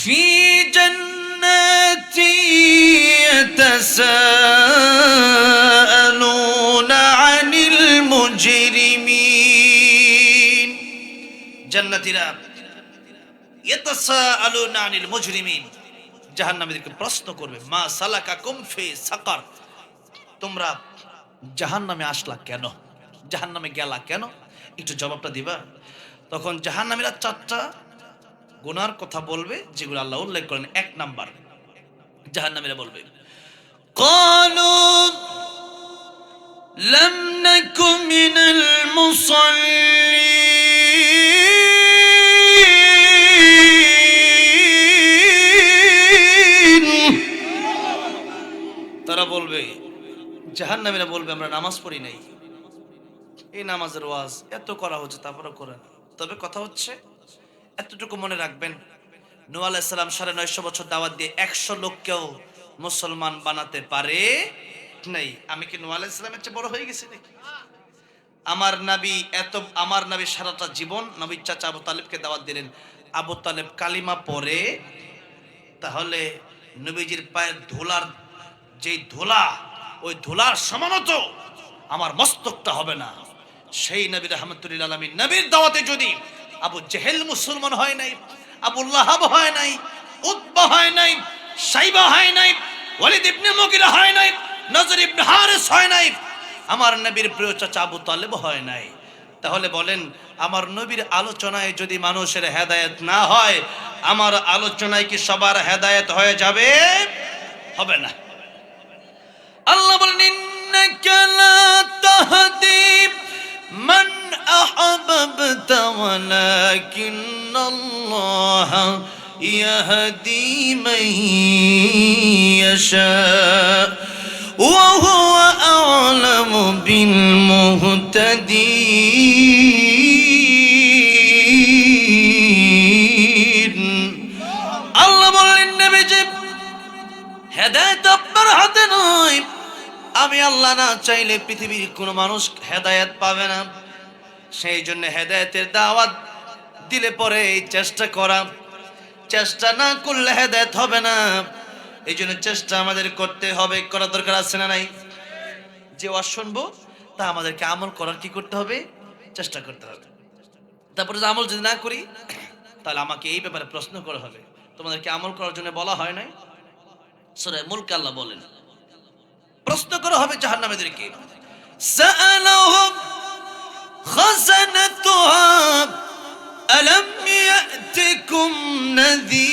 في جنات يتساءلون عن المجرمين জান্নাতীরা ইয়াতাসাআলুনা আনিল মুজরিমিন জাহান্নামীদেরকে প্রশ্ন করবে মা সালাকাকুম ফি সাকার, তোমরা জাহান্নামে আসলা কেন, জাহান্নামে গেলা কেন, একটু জবাবটা দিবা। তখন জাহান্নামীরা চারটা গুনার কথা বলবে যেগুলো আল্লাহ উল্লেখ করেন। এক নাম্বার, জাহান্নামীরা বলবে ক্বালু লাম নাকু মিনাল মুসাল্লিন। তারা বলবে, জাহান্নামীরা বলবে আমরা নামাজ পড়ি নাই, এই নামাজের ওয়াজ এত করা হচ্ছে তারপরে করে না। তবে কথা হচ্ছে এতটুকু মনে রাখবেন, নূহ আলাইহিস সালাম ৯৫০ বছর দাওয়াত দিয়ে ১০০ লোককেও মুসলমান বানাতে পারে নাই। আমি কি নূহ আলাইহিস সালামের চেয়ে বড় হয়ে গেছি নাকি? আমার নবী সারাটা জীবন নবীর চাচা আবু তালেবকে দাওয়াত দিলেন। আবু তালেব কালিমা পড়ে, তাহলে নবীজির পায়ের ধুলার যেই ধুলা, ওই ধুলার সমানত আমার মস্তকটা হবে না। সেই নবী রাহমাতুল লিল আলামিন নবীর দাওয়াতে যদি আবু জেহেল মুসলমান হয় নাই, আবু লাহাব হয় নাই, উতবা হয় নাই, সাইবা হয় নাই, ওয়ালিদ ইবনে মুগিরা হয় নাই, নজর ইবনে হারিস হয় নাই, আমার নবীর প্রিয় চাচা আবু তালেব হয় নাই, তাহলে বলেন আমার নবীর আলোচনায় যদি মানুষের হেদায়েত না হয়, আমার আলোচনায় কি সবার হেদায়েত হয়ে যাবে? হবে না। আল্লাহ বলেন ইন্নাকা লা তাহদি মান আহাবাবতা ওয়ালাকিন্নাল্লাহ ইয়াহদি মান ইয়াশা ওয়া হুয়া আ'লামু বিল মুহতাদিন। আল্লাহ বললেন নবীজি, হেদায়েত আপনার হাতে নয়। আমি আল্লাহ না চাইলে পৃথিবীর কোনো মানুষ হেদায়েত পাবে না। সেই জন্য হেদায়েতের দাওয়াত দিলে পরে চেষ্টা করা, চেষ্টা না করলে হেদায়েত হবে না। এই জন্য চেষ্টা আমাদের করতে হবে, করা দরকার আছে না নাই? যে ওয়াজ শুনবো তা আমাদেরকে আমল করার কি করতে হবে? চেষ্টা করতে হবে। তারপরে যে আমল যদি না করি, তাহলে আমাকে এই ব্যাপারে প্রশ্ন করা হবে। তোমাদেরকে আমল করার জন্য বলা হয় নাই? সূরা মুলক আল্লাহ বলেন প্রশ্ন করা হবে জাহান্নামীদেরকে, সাআলাহুম খাযানাতুহা আলাম ইয়াতিকুম নাযীর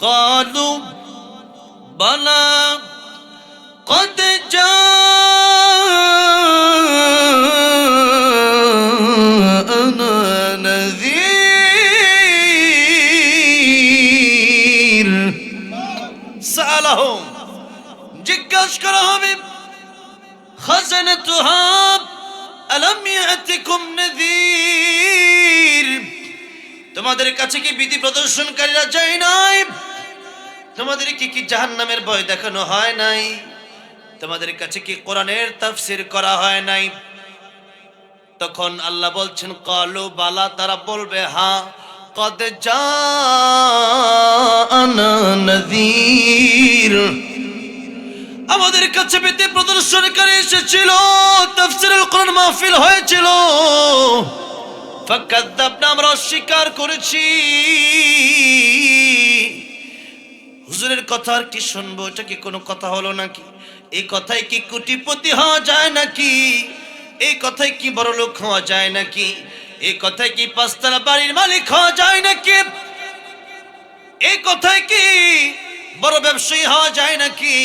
ক্বালু বালা قد جاءنا نذير سألهم জিজ্ঞাসা করা হবে খাজানাতুহা আলাম ইয়াতিকুম নাযীর, তোমাদের কাছে কি বিধি প্রদর্শনকারীরা যায় নাই? তোমাদের কি জাহান্নামের ভয় দেখানো হয় নাই? তোমাদের কাছে কি কোরআনের তাফসীর করা হয় নাই? তখন আল্লাহ বলছেন ক্বালু বালা, তারা বলবে হ্যাঁ, কদ জাআনা নাযীর, আমাদের কাছে বিধি প্রদর্শনকারী এসেছিল, তাফসীরুল কোরআন মাহফিল হয়েছিল, ফাকাযাবনা, আমরা অস্বীকার করেছি। হুজুরের কথা আর কি শুনবো? এটা কি কোনো কথা হলো নাকি? এই কথায় কি কোটিপতি হওয়া যায় নাকি? এই কথায় কি বড় লোক হওয়া যায় নাকি? এই কথায় কি পাঁচতলা বাড়ির মালিক হওয়া যায় নাকি? এই কথায় কি বড় ব্যবসায়ী হওয়া যায় নাকি?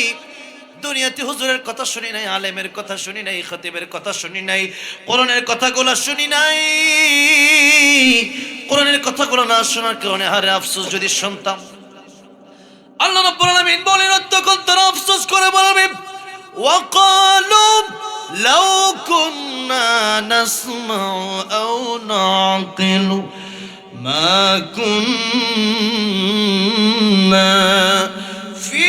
দুনিয়াতে হুজুরের কথা শুনি নাই, আলেমের কথা শুনি নাই, খতিবের কথা শুনি নাই, কোরআনের কথাগুলো শুনি নাই। কোরআনের কথাগুলো না শোনার কারণে হারে আফসোস যদি শুনতাম। আল্লাহ রাব্বুল আলামিন বলেন তখন তারা আফসোস করে বলবে ওয়াকালু লাউ কুন্না নাসমাউ আও নাকিলু মা কুন্না ফি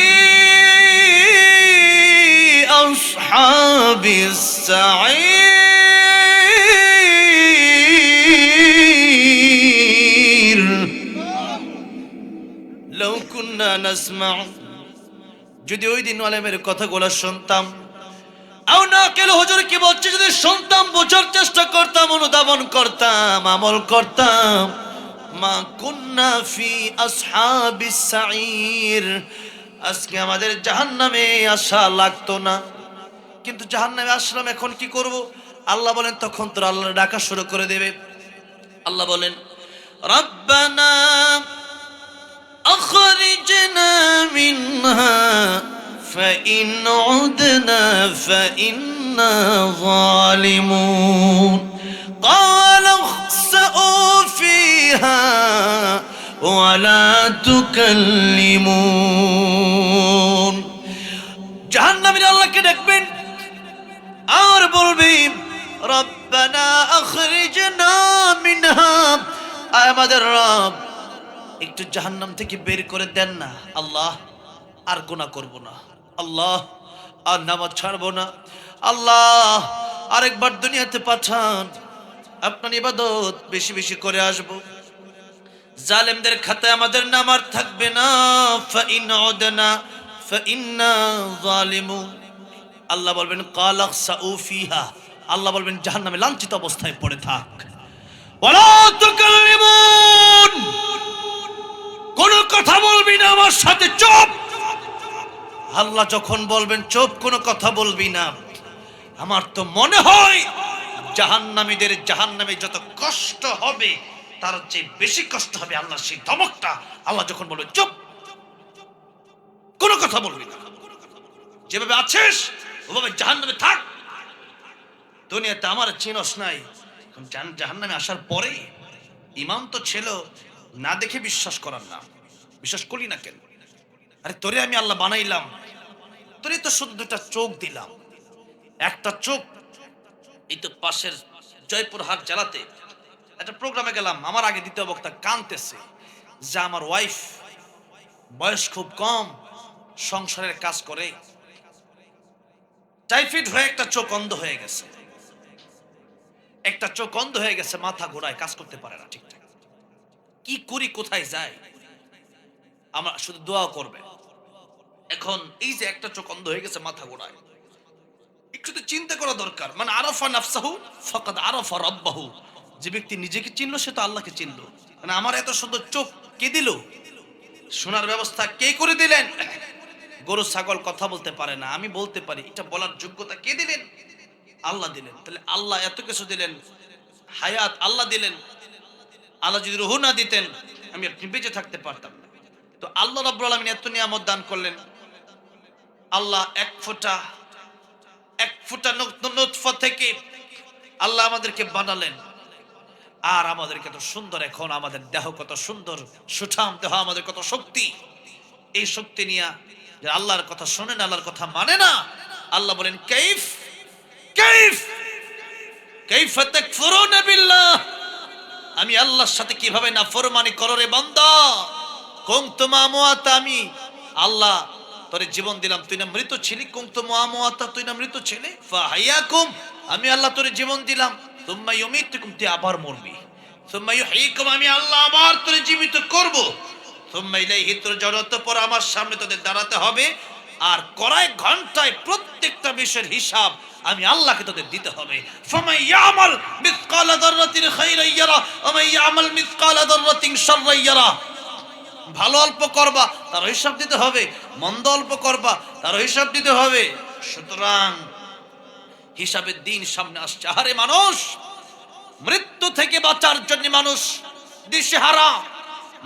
আসহাবিস সাঈর। লাসমাউ, যদি ওই দিন আলেমের কথাগুলো শুনতাম, আও না কেন হুজুর কি বলছে, যদি শুনতাম, বোঝার চেষ্টা করতাম, অনুধাবন করতাম, আমল করতাম, মা কুন্না ফি আসহাবিস সাঈর, আজকে আমাদের জাহান্নামে আসা লাগতো না। কিন্তু জাহান্নামে আসলাম, এখন কি করব? আল্লাহ বলেন তখন তোর আল্লাহ ডাকা শুরু করে দেবে। আল্লাহ বলেন রব্বানা আখরিজনা মিনহা ফাইন উদনা ফাইন্না যালিমুন ক্বালা ইখসাউ ফিহা ওয়ালা তুকাল্লিমুন। জাহান্নামীরা আল্লাহকে ডাকবেন আর বলবে রব্বানা আখরিজনা মিনহা, আয় আমাদের রব একটু জাহান্নাম থেকে বের করে দেন না। আল্লাহ আর গুনাহ করব না, আল্লাহ আর নামাজ ছাড়বো না, আল্লাহ আরেকবার দুনিয়াতে পাঠান, আপনার ইবাদত বেশি বেশি করে আসব, জালেমদের খাতায় আমাদের নাম আর থাকবে না। ফাইন উদনা ফাইন্না যালিমুন। আল্লাহ বলবেন ক্বালা ইখসাউ ফিহা, আল্লাহ বলবেন জাহান্নামে লাঞ্ছিত অবস্থায় পড়ে থাক। ওয়ালা তুকাল্লিমুন, কোন কথা বলবি না আমার সাথে, চুপ। আল্লাহ যখন বলবেন চুপ, কোনো কথা বলবি না, আমার তো মনে হয় জাহান্নামীদের জাহান্নামে যত কষ্ট হবে তার চেয়ে বেশি কষ্ট হবে আল্লাহ সেই ধমকটা। আল্লাহ যখন বলবে চুপ, কোনো কথা বলবি না, যেভাবে আছিস ওভাবে জাহান্নামে থাক, দুনিয়াতে আমার চিনস নাই। জাহান্নামে আসার পরে ইমাম তো ছিল, না দেখে বিশ্বাস করার না, বিশ্বাস করি না কেন? আরে তোরে আমি আল্লাহ বানাইলাম, তোরে তো শুধু দুটা চোখ দিলাম, একটা চোখ। এই তো পাশের জয়পুরহাট জেলাতে একটা প্রোগ্রামে গেলাম, আমার আগে দ্বিতীয় বক্তা কাঁদতেছে যে আমার ওয়াইফ বয়স খুব কম, সংসারের কাজ করে, টাইফয়েড হয়ে একটা চোখ অন্ধ হয়ে গেছে, একটা চোখ অন্ধ হয়ে গেছে, মাথা ঘোরায়, কাজ করতে পারে না ঠিকঠাক। কি করি, কোথায় যাই? আমরা শুধু দোয়া করবে। এখন এই যে একটা চোখ অন্ধ হয়ে গেছে, মাথা ঘোরায়, একটু তো চিন্তা করা দরকার। মানে আরাফা নাফসাহু ফাকাদ আরাফা রাব্বাহু, যে ব্যক্তি নিজেকে চিনলো সে তো আল্লাহকে চিনলো। মানে আমার এত সুন্দর চোখ কে দিল? শোনার ব্যবস্থা কে করে দিলেন? গরু ছাগল কথা বলতে পারে না, আমি বলতে পারি, এটা বলার যোগ্যতা কে দিলেন? আল্লাহ দিলেন। তাহলে আল্লাহ এত কিছু দিলেন, হায়াত আল্লাহ দিলেন। আল্লাহ যদি রুহ না দিতেন আমি আপনি বেঁচে থাকতে পারতাম না। তো আল্লাহ রাব্বুল আলামিন এত নিয়ামত দান করলেন। আল্লাহ এক ফোঁটা নুতফা থেকে আল্লাহ আমাদেরকে বানালেন, আর আমাদেরকে এত সুন্দর, এখন আমাদের দেহ কত সুন্দর, সুঠাম দেহ, আমাদের কত শক্তি। এই শক্তি নিয়ে যে আল্লাহর কথা শোনে না, আল্লাহর কথা মানে না, আল্লাহ বলেন কাইফ কাইফ কাইফা তাকফুরুনা বিল্লাহ, আমি আল্লাহর সাথে কিভাবে নাফরমানি করো রে বান্দা। কুনতুম আমওয়াতা, আমি আল্লাহ তোরে জীবন দিলাম, তুই না মৃত ছিলি। কুনতুম আমওয়াতা, তুই না মৃত ছিলি। ফাহাইয়াকুম, আমি আল্লাহ তোরে জীবন দিলাম। সুম্মা ইউমিতুকুম, তুই আবার মরবি। সুম্মা ইউহয়িকুম, আমি আল্লাহ আবার তোরে জীবিত করব। সুম্মা ইলাইহি তুরজাউন, অতঃপর আমার সামনে তোদের দাঁড়াতে হবে, আর কড়ায় ঘন্টায় প্রত্যেকটা বিষয়ের হিসাব আমি আল্লাহকে তোদের দিতে হবে। ফামান ইয়ামাল মিসকালা যাররাতিন খায়রান ইয়ারা ওয়া মান ইয়ামাল মিসকালা যাররাতিন শাররান ইয়ারা। ভালো অল্প করবা, তার হিসাব দিতে হবে, মন্দ অল্প করবা, তার হিসাব দিতে হবে। সুতরাং হিসাবের দিন সামনে আসছে। আরে মানুষ, মৃত্যু থেকে বাঁচার জন্য মানুষ দিশেহারা,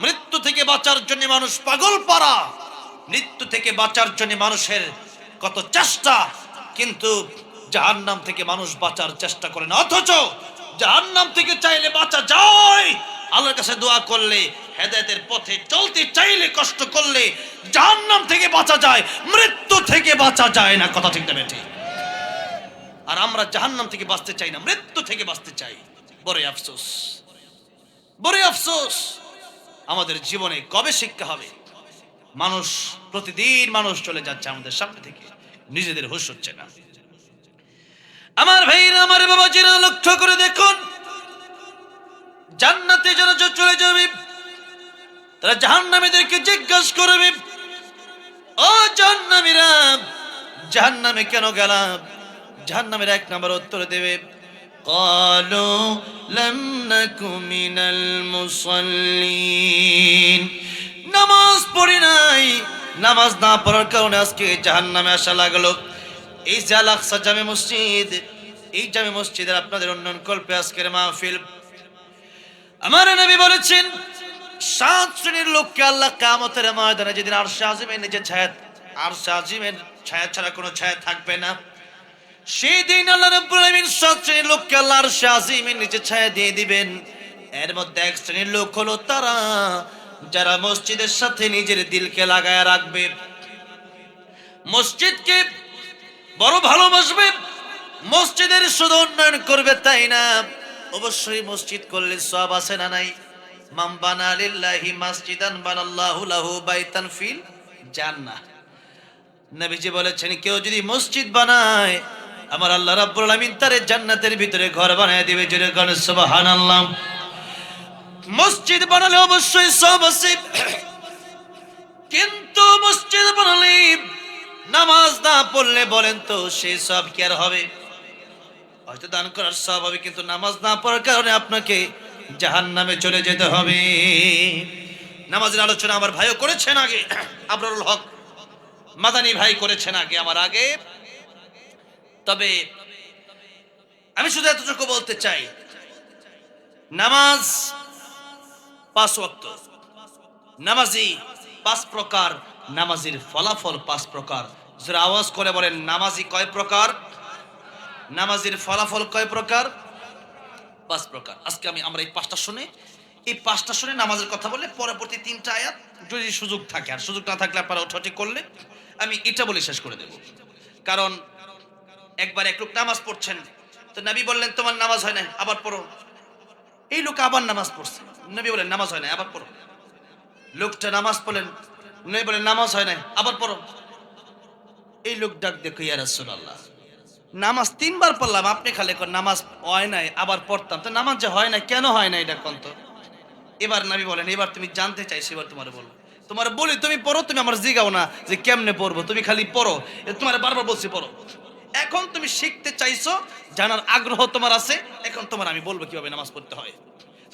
মৃত্যু থেকে বাঁচার জন্য মানুষ পাগল পারা, মৃত্যু থেকে বাঁচার জন্য মানুষের কত চেষ্টা, কিন্তু জাহান্নাম থেকে মানুষ বাঁচার চেষ্টা করে না। অথচ জাহান্নাম থেকে চাইলে বাঁচা যায়, আল্লাহর কাছে দোয়া করলে, হেদায়েতের পথে চলতে চাইলে, কষ্ট করলে জাহান্নাম থেকে বাঁচা যায়, মৃত্যু থেকে বাঁচা যায় না। কথা ঠিক না ঠিক? আর আমরা জাহান্নাম থেকে বাঁচতে চাই না, মৃত্যু থেকে বাঁচতে চাই। বড়ই আফসোস, বড়ই আফসোস। আমাদের জীবনে কবে শিক্ষা হবে? মানুষ প্রতিদিন মানুষ চলে যাচ্ছে আমাদের সামনে থেকে, নিজেদের হুঁশ হচ্ছে না। আমার ভাইরা, আমার বাবাজিরা, লক্ষ্য করে দেখুন, জান্নাতে যারা চলে যাবে তারা জাহান্নামীদেরকে জিজ্ঞাসা করবে, ও জাহান্নামীরা, জাহান্নামে কেন গেলাম? জাহান্নামের এক নম্বর উত্তর দেবে, ক্বালু লাম নাকু মিনাল মুসাল্লিন, নামাজ পড়ি নাই, নামাজ না পড়ার কারণে আজকে জাহান্নামে আসা লাগলো। এই যে আল আকসা জামে মসজিদ, এই জামে মসজিদের আপনাদের উন্নয়ন কল্পে আজকের মাহফিল। আমার নবী বলেছেন 7 শ্রেণীর লোককে আল্লাহ কিয়ামতের ময়দানে যেদিন আরশে আজিমের নিচে ছায়া, আরশে আজিমের ছায়া ছাড়া কোনো ছায়া থাকবে না, সেই দিন আল্লাহ রাব্বুল আলামিন 7 শ্রেণীর লোককে আল্লাহ আরশে আজিমের নিচে ছায়া দিয়ে দিবেন। এর মধ্যে এক শ্রেণীর লোক হলো তারা যারা মসজিদের সাথে নিজের দিলকে লাগায় রাখবে, মসজিদকে বড় ভালোবাসবে, মসজিদের শুধু উন্নয়ন করবে তাই না, অবশ্যই মসজিদ করলে সওয়াব আছে না নাই? মান বানা লিল্লাহি মাসজিদান বানাল্লাহু লাহু বাইতান ফিল জান্নাহ। নবীজি বলেছেন কেউ যদি মসজিদ বানায় আমার আল্লাহ রাব্বুল আলামিন তার জান্নাতের ভিতরে ঘর বানায় দিবে। জোরে বলেন সুবহানাল্লাহ। মসজিদ বানালে অবশ্যই সওয়াব আছে, কিন্তু মসজিদ বানালে নামাজ না পড়লে বলেন তো সেই সওয়াব কি আর হবে? হয়তো দান করার সওয়াব হবে, কিন্তু নামাজ না পড়ার কারণে আপনাকে জাহান্নামে চলে যেতে হবে। নামাজের আলোচনা আমার ভাইও করেছেন আগে, আবরারুল হক মাদানী ভাই করেছেন আগে আমার আগে। তবে আমি শুধু এতটুকু বলতে চাই, নামাজ 5 ওয়াক্ত, নামাজি 5 প্রকার, নামাজির ফলাফল 5 প্রকার। যারা আওয়াজ করে বলেন নামাজি কয় প্রকার, নামাজির ফলাফল কয় প্রকার? 5 প্রকার। আজকে আমরা এই 5টা শুনে, এই 5টা শুনে নামাজের কথা বললে পরবর্তী 3টা আয়াত যদি সুযোগ থাকে, আর সুযোগ না থাকলে আপনারা ওঠাটি করলে আমি এটা বলে শেষ করে দেব। কারণ একবার এক লোক নামাজ পড়ছেন, তো নবী বললেন তোমার নামাজ হয় না, আবার পড়ো। এই লোক আবার নামাজ পড়ছে, নবী বলেন নামাজ হয় না, আবার পড়ো। লোকটা নামাজ পড়লেন, নবী বলেন নামাজ হয় না, আবার পড়ো। এই লোক ডাক দেখো, ইয়া রাসূলুল্লাহ, নামাজ 3 বার পড়লাম, আপনি খালি নামাজ হয় নাই আবার পড়তাম, তো নামাজ যে হয় না কেন হয় না এটা কোন তো? এবার নবী বলেন এবার তুমি জানতে চাইছো, এবার তোমার বলবো, তোমার বলি তুমি পড়ো, তুমি আমার জিগাও না যে কেমনে পড়বো, তুমি খালি পড়ো, তোমার বারবার বলছি পড়ো। এখন তুমি শিখতে চাইছো, জানার আগ্রহ তোমার আছে, এখন তোমার আমি বলবো কিভাবে নামাজ পড়তে হয়।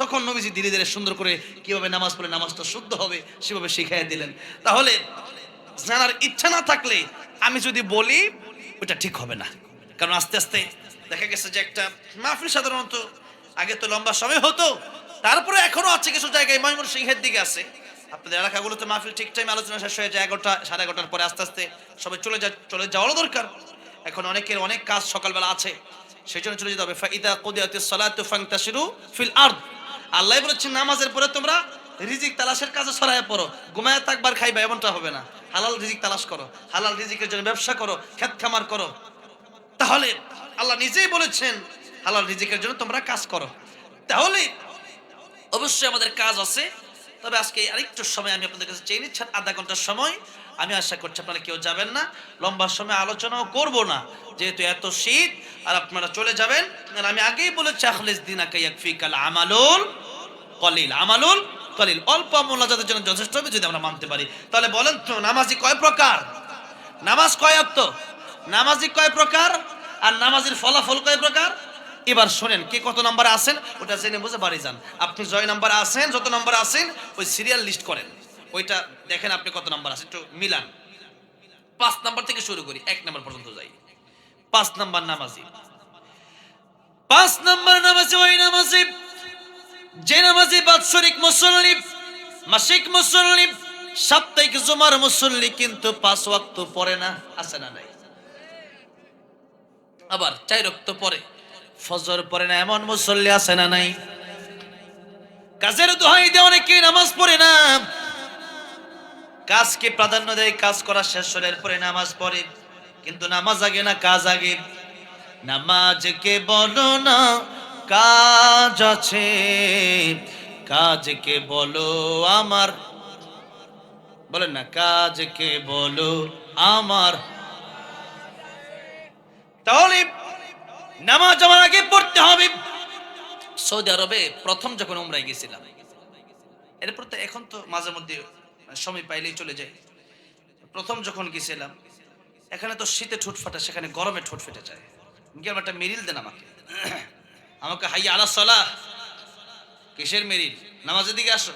তখন নবীজি ধীরে ধীরে সুন্দর করে কিভাবে নামাজ পড়লে নামাজটা শুদ্ধ হবে সেভাবে শিখাই দিলেন। তাহলে জানার ইচ্ছা না থাকলে আমি যদি বলি ওটা ঠিক হবে না, কারণ আস্তে আস্তে দেখা গেছে যে একটা মাহফিল সাধারণত আগে তো লম্বা সময় হতো, তারপরে এখনো আছে কিছু জায়গায় ময়মনসিংহের দিকে আছে, আপনাদের এলাকাগুলোতে মাহফিল ঠিক টাইম আলোচনা শেষ হয়ে যায় 11টা 11:30টার পরে, আস্তে আস্তে সবাই চলে যাওয়ারও দরকার। এখন অনেকের অনেক কাজ সকালবেলা আছে, সেই জন্য চলে যেতে হবে। ফাইদা কুদিয়াতিস সালাতু ফান্তাশিরু ফিল আরদ, আল্লাহ বলেছেন নামাজের পরে তোমরা রিজিক তালাশের কাজে ছড়ায় পড়ো, ঘুমায় থাকবার খাইবা এমনটা হবে না, হালাল রিজিক তালাশ করো, হালাল রিজিকের জন্য ব্যবসা করো, খেত খামার করো। তাহলে আল্লাহ নিজেই বলেছেন হালাল রিজিকের জন্য তোমরা কাজ করো। তাহলে অবশ্যই আমাদের কাজ আছে। তবে আজকে আরেকটু সময় আমি আপনাদের কাছে চেয়ে নিচ্ছি, 1/2 ঘন্টার সময়। আমি আশা করছি আপনারা কেউ যাবেন না, লম্বা সময় আলোচনাও করব না, যেহেতু এত শীত আর আপনারা চলে যাবেন। আর আমি আগেই বলেছি আখলিস দিনাকা ইয়াকফিকাল আমালুল কলিল, আমালুল কলিল, অল্প আমল যাদের জন্য যথেষ্ট হবে যদি আমরা মানতে পারি। তাহলে বলেন তো নামাজি কয় প্রকার, নামাজ কয় ওয়াক্ত, নামাজি কয় প্রকার, আর নামাজির ফলাফল কয় প্রকার? এবার শোনেন, কে কত নম্বরে আছেন ওটা জেনে বুঝে বাড়ি যান। আপনি জয় নম্বরে আছেন, যত নম্বরে আছেন ওই সিরিয়াল লিস্ট করেন, ওইটা দেখেন আপনি কত নম্বর আছেন, একটু মিলান। 5 নম্বর থেকে শুরু করি, 1 নম্বর পর্যন্ত যাই। 5 নম্বর নামাজি, 5 নম্বর নামাজি ওই নামাজি যে নামাজি বাৎসরিক মুসল্লি, মাসিক মুসল্লি, সাপ্তাহিক জুমার মুসল্লি, কিন্তু 5 ওয়াক্ত পড়ে না, আছে না নাই? আবার 4 ওয়াক্ত পড়ে, ফজর পড়ে না, এমন মুসল্লি আছে না নাই? কাজের দোহাই দিয়ে অনেকে নামাজ পড়ে না, কাজকে প্রাধান্য দেয়, কাজ করা শেষ হলে পরে নামাজ পড়ে, কিন্তু নামাজ আগে না কাজ আগে? নামাজকে বলো না কাজ আছে, কাজকে বলো আমার, বলেন না কাজকে বলো আমার। তাহলে নামাজ আমার আগে পড়তে হবে। সৌদি আরবে প্রথম যখন উমরায় গেছিলাম, এরপর তো এখন তো মাঝে মধ্যে সময় পাইলেই চলে যায়, প্রথম যখন গেছিলাম, এখানে তো শীতে ঠোঁট ফাটে, সেখানে গরমে ঠোঁট ফেটে যায়। গিয়ে একটা মেরিল দেন আমাকে। আমাকে হাইয়া আলা সালাহ, কিসের মেরিল? নামাজের দিকে আসো।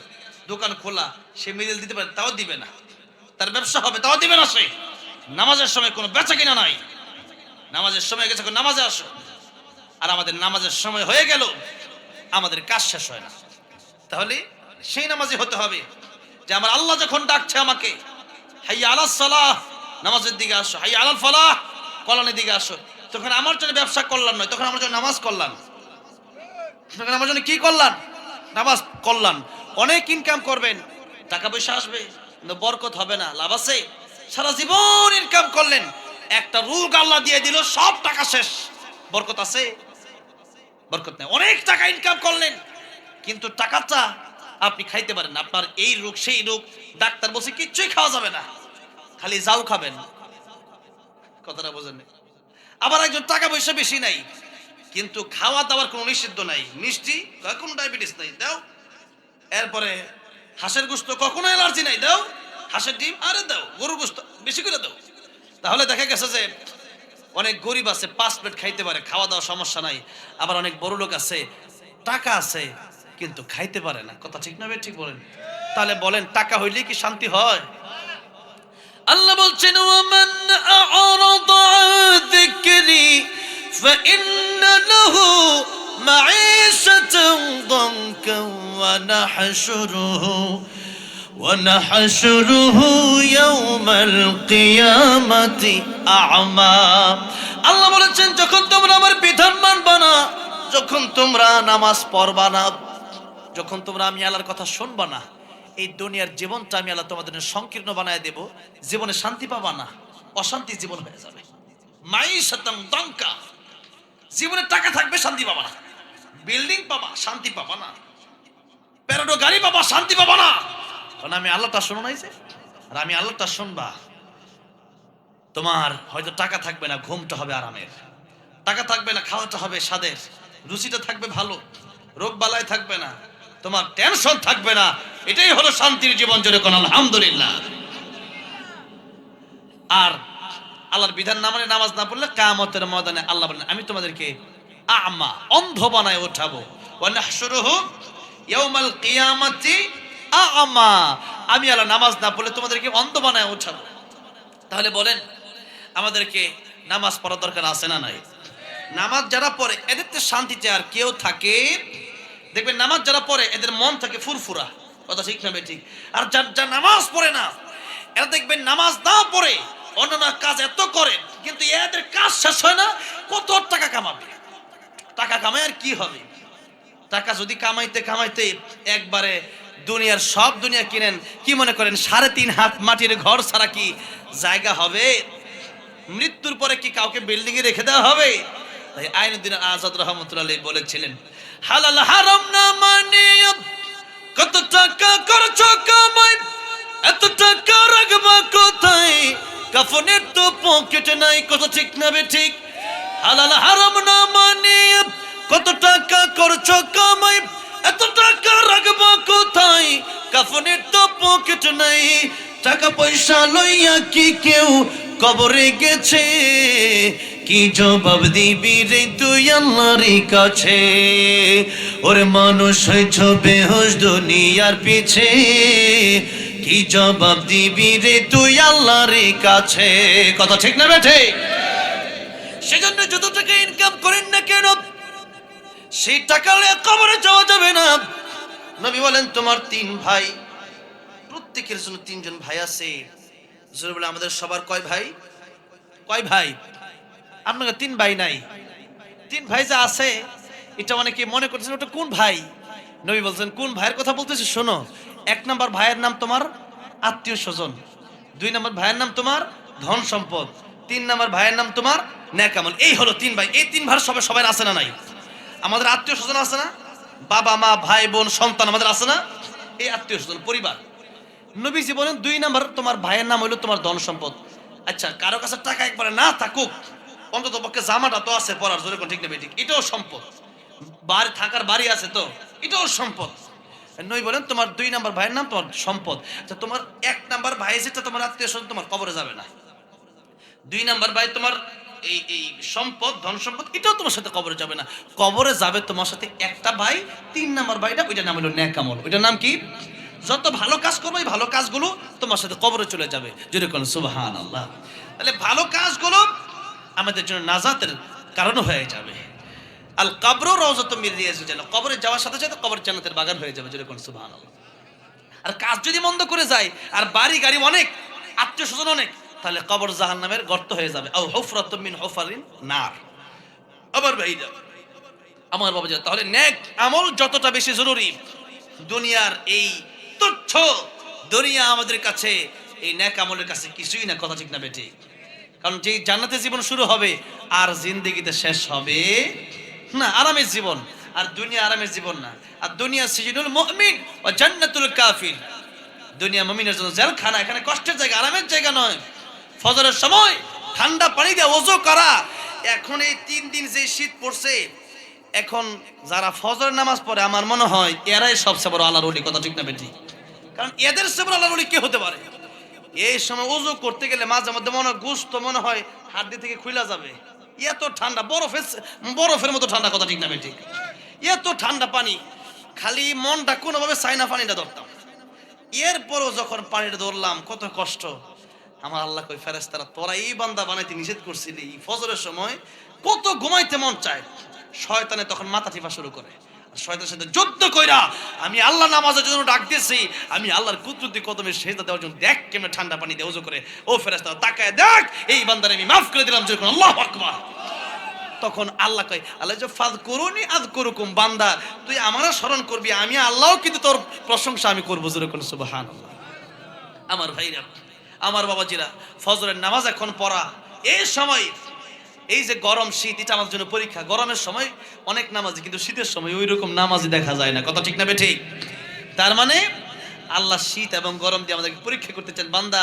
দোকান খোলা, সে মেরিল দিতে পারে, তাও দিবে না। তার ব্যবসা হবে, তাও দিবে না সে। নামাজের সময় কোনো বেচা কিনা নাই। নামাজের সময় গেছে, নামাজে আসো। আর আমাদের নামাজের সময় হয়ে গেল, আমাদের কাজ শেষ হয় না। তাহলে সেই নামাজি হতে হবে যে আমার আল্লাহ যখন ডাকছে আমাকে, হাইয়া আলাস সালাহ, নামাজের দিকে আসো, হাইয়া আলাল ফালাহ, কল্যাণের দিকে আসো, তখন আমার জন্য ব্যবসা কল্যাণ নয়, তখন আমার জন্য নামাজ কল্যাণ। তখন আমার জন্য কি কল্যাণ? নামাজ কল্যাণ। অনেক ইনকাম করবেন, টাকা পয়সা আসবে, কিন্তু বরকত হবে না। লাভ আছে? সারা জীবন ইনকাম করলেন, একটা রোগ আল্লাহ দিয়ে দিল, সব টাকা শেষ। বরকত আছে? বরকত নেই। অনেক টাকা ইনকাম করলেন, কিন্তু টাকাটা আপনি খাইতে পারেন না। আপনার এই রোগ সেই রোগ, ডাক্তার বলছে কিচ্ছুই খাওয়া যাবে না, খালি জাউ খাবেন। কথাটা বোঝেন? আবার একজন টাকা পয়সা বেশি নাই, কিন্তু খাওয়া দাওয়ার কোনো নিষিদ্ধ নাই, মিষ্টি কোনো ডায়াবেটিস নাই, দাও। এরপরে হাঁসের গোস্ত কখনো অ্যালার্জি নাই, দাও। হাঁসের ডিম আরে দাও, গরুর গোস্ত বেশি করে দাও। তাহলে দেখা গেছে যে অনেক গরিব আছে 5 প্লেট খাইতে পারে, খাওয়া দাওয়া সমস্যা নাই। আবার অনেক বড় লোক আছে, টাকা আছে কিন্তু খাইতে পারে না। কথা ঠিক না? ঠিক বলেন। তাহলে বলেন, টাকা হইলে কি শান্তি হয়? আল্লাহ বলছেন, ওয়ামান আ'রাদা আন যিকরি ফাইন্না লাহু মাঈশাতান দানকান ওয়া নাহশুরুহু ইয়াওমাল কিয়ামাতি আ'মা। আল্লাহ বলেছেন, যখন তোমরা আমার বিধান মানবা না, যখন তোমরা নামাজ পড়বা না, যখন তোমরা আমি আল্লাহর কথা শুনবা না, এই দুনিয়ার জীবনটা আমি আল্লাহ তোমাদের জন্য সংকীর্ণ বানায় দেব। জীবনে শান্তি পাবা না, অশান্তি জীবন হয়ে যাবে। মাঈশাতান দানকা, জীবনে টাকা থাকবে, শান্তি পাবা না। বিল্ডিং পাবা, শান্তি পাবা না। প্যারাডো গাড়ি পাবা, শান্তি পাবা না। কারণ আমি আল্লাহটা শোনো নাই যে। আর আমি আল্লাহটা শুনবা, তোমার হয়তো টাকা থাকবে না, ঘুমটা হবে আরামের। টাকা থাকবে না, খাওয়াটা হবে স্বাদের, রুচিটা থাকবে ভালো, রোগ বালাই থাকবে না, তোমার টেনশন থাকবে না। এটাই হলো শান্তির জীবন। জোরে কোন আলহামদুলিল্লাহ। আর আল্লাহর বিধান না মানে নামাজ না পড়লে কিয়ামতের ময়দানে আল্লাহ বলেন, আমি তোমাদেরকে আ'মা, অন্ধ বানায় ওঠাবো। ওয়া নাহশুরুহু ইয়াওমাল কিয়ামাতি আ'মা, আমি আল্লাহ নামাজ না পড়লে তোমাদেরকে অন্ধ বানায় ওঠাবো। তাহলে বলেন, আমাদেরকে নামাজ পড়ার দরকার আছে না নাই? নামাজ যারা পড়ে এদের তো শান্তিতে আর কেউ থাকে? দেখবেন নামাজ যারা পড়ে এদের মন থাকে ফুরফুরা। কথা ঠিক না ঠিক? আর যারা নামাজ পড়ে না, এরা দেখবেন নামাজ না পড়ে অন্যান্য কাজ এত করে, কিন্তু এদের কাজ শেষ হয় না। কত টাকা কামাবে, টাকা কামায় আর কি হবে? টাকা যদি কামাইতে কামাইতে একবারে দুনিয়ার সব দুনিয়া কিনেন, কি মনে করেন 3.5 হাত মাটির ঘর ছাড়া কি জায়গা হবে? মৃত্যুর পরে কি কাউকে বিল্ডিং এ রেখে দেওয়া হবে? তাই আইনুদ্দিন আজাদ রহমতুল্লাহ আলাইহি বলেছিলেন, হালাল হারাম না মানিয়া কত টাকা খরচ কামাই, এত টাকা রাখবা কোথায়? কাফনের তো পকেটে নাই। কত ঠিক না ঠিক? হালাল হারাম না মানিয়া কত টাকা খরচ কামাই, এত টাকা রাখবা কোথায়? কাফনের তো পকেট নাই। টাকা পয়সা লইয়া কি কেউ কবরে গেছে? কি জবাব দিবি রে তুই আল্লাহর কাছে? ওরে মানুষ হইছ বেহুশ দুনিয়ার পিছে, কি জবাব দিবি রে তুই আল্লাহর কাছে? কথা ঠিক না বেঠে? সেজন্য যত টাকা ইনকাম করেন না কেন, সেই টাকা নিয়ে কবরে যাওয়া যাবে না। নবী বলেন, তোমার 3 ভাই, প্রত্যেকের জন্য 3 জন ভাই আছে। জোরে বলে, আমাদের সবার কয় ভাই? কয় ভাই? আপনার 3 ভাই নাই? 3 ভাই যা আছে, এটা অনেকে মনে করতেছেন ওটা কোন ভাই? নবী বলছেন, কোন ভাইয়ের কথা বলতেছি শোনো। 1 নম্বর ভাইয়ের নাম তোমার আত্মীয় স্বজন, 2 নম্বর ভাইয়ের নাম তোমার ধন সম্পদ, 3 নম্বর ভাইয়ের নাম তোমার নেক আমল। এই হলো 3 ভাই। এই 3 ভাই সবাই আছে না নাই? আমাদের আত্মীয় স্বজন আছে না? বাবা মা ভাই বোন সন্তান আমাদের আছে না? এই আত্মীয় স্বজন পরিবার। নবীজি বলেন, 2 নম্বর তোমার ভাইয়ের নাম হইলো তোমার ধন সম্পদ। আচ্ছা, কারো কাছে টাকা একবারে না থাকুক, অন্তত পক্ষে জামাটা তো আছে পরার, জোরে কোন ঠিক না ঠিক? এটাও সম্পদ। বাড়ি থাকার বাড়ি আছে তো, এটাও সম্পদ। নবী বলেন তোমার 2 নাম্বার ভাইয়ের নাম তোমার সম্পদ। আচ্ছা তোমার 1 নাম্বার ভাই যেটা তোমার আত্মীয়-স্বজন তোমার কবরে যাবে না। 2 নাম্বার ভাই তোমার এই সম্পদ, ধন সম্পদ এটাও তোমার সাথে কবরে যাবে না। কবরে যাবে তোমার সাথে একটা ভাই, 3 নাম্বার ভাইটা ওইটার নাম হলো নেক আমল। ওইটার নাম কি? যত ভালো কাজ করবে এই ভালো কাজগুলো তোমার সাথে কবরে চলে যাবে। যদি কোন সুবহানাল্লাহ। তাহলে ভালো কাজগুলো আমাদের জন্য নাজাতের কারণ হয়ে যাবে। আল কবরু রাউযাতুম মিন রিয়াজিল জান্নাহ। কবরে যাওয়ার সাথে সাথে কবর জান্নাতের বাগান হয়ে যাবে। যদি কোন সুবহানাল্লাহ। আর কাজ যদি মন্দ করে যায় আর বাড়ি গাড়ি অনেক, আত্মীয়-স্বজন অনেক, তাহলে কবর জাহান্নামের গর্ত হয়ে যাবে। আও হুফরাতুম মিন হুফারিন নার। আবার ভাইরা আমার বাবা জান, তাহলে নেক আমল যতটা বেশি জরুরি, দুনিয়ার এই তুচ্ছ দুনিয়া আমাদের কাছে এই নেক আমলের কাছে কিছুই না। কথা ঠিক না বেঠিক? কারণ যেই জান্নাতে জীবন শুরু হবে আর জিন্দেগিতে শেষ হবে না। আরামের জীবন, আর দুনিয়া আরামের জীবন না। আর দুনিয়া সিজনুল মুমিন ও জান্নাতুল কাফির। দুনিয়া মুমিনের জন্য জেলখানা, এখানে কষ্টের জায়গা, আরামের জায়গা নয়। ফজরের সময় ঠান্ডা পানি দিয়ে ওযু করা। এখন এই 3 দিন যে শীত পড়ছে, এখন যারা ফজরের নামাজ পড়ে আমার মনে হয় এরাই সবচেয়ে বড় আল্লাহর ওলি। কথা ঠিক না বেঠিক? কারণ এদের চেয়ে বড় আল্লাহর ওলি কে হতে পারে? এই সময় ওযু করতে গেলে মাঝে মধ্যে গোশত মনে হয় হাড্ডি থেকে খুইলা যাবে। এত ঠান্ডা, বরফের মতো ঠান্ডা। কথা ঠিক না বেঠিক? এত ঠান্ডা পানি, খালি মনটা কোনোভাবে চাইনা পানিটা ধরতাম। এরপরও যখন পানিটা ধরলাম কত কষ্ট। আমার আল্লাহ কই, ফেরেশতারা তোরা এই বান্দা বানাইতে নিষেধ করছিলি ফজরের সময়, কত ঘুমাইতে মন চায়। শয়তানে তখন মাথা টিপা শুরু করে। শয়তানের সাথে যুদ্ধ কইরা আমি আল্লাহ নামাজের জন্য ডাক দিয়েছি, আমি আল্লাহর কুদরতি কদমে সেজদা দেওয়ার জন্য দেখ কেমনে ঠান্ডা পানি দিয়ে ওযু করে। ও ফেরেশতারা তাকায় দেখ, এই বান্দারে আমি মাফ করে দিলাম। যখন আল্লাহু আকবার, তখন আল্লাহ কয়, আল্লাহ যে ফাযকুরুনি আযকুরুকুম, বান্দা তুই আমারও স্মরণ করবি, আমি আল্লাহও কিন্তু তোর প্রশংসা আমি করব। জোরে কোন সুবহানাল্লাহ। আমার ভাইরা, আমার বাবাজিরা, ফজরের নামাজ এখন পড়া এই সময়, এই যে গরম শীত, এটা আমার জন্য পরীক্ষা। গরমের সময় অনেক নামাজি, কিন্তু শীতের সময় ওই রকম নামাজি দেখা যায় না। কথা ঠিক না বেঠিক? তার মানে আল্লাহ শীত এবং গরম দিয়ে আমাদেরকে পরীক্ষা করতে চান। বান্দা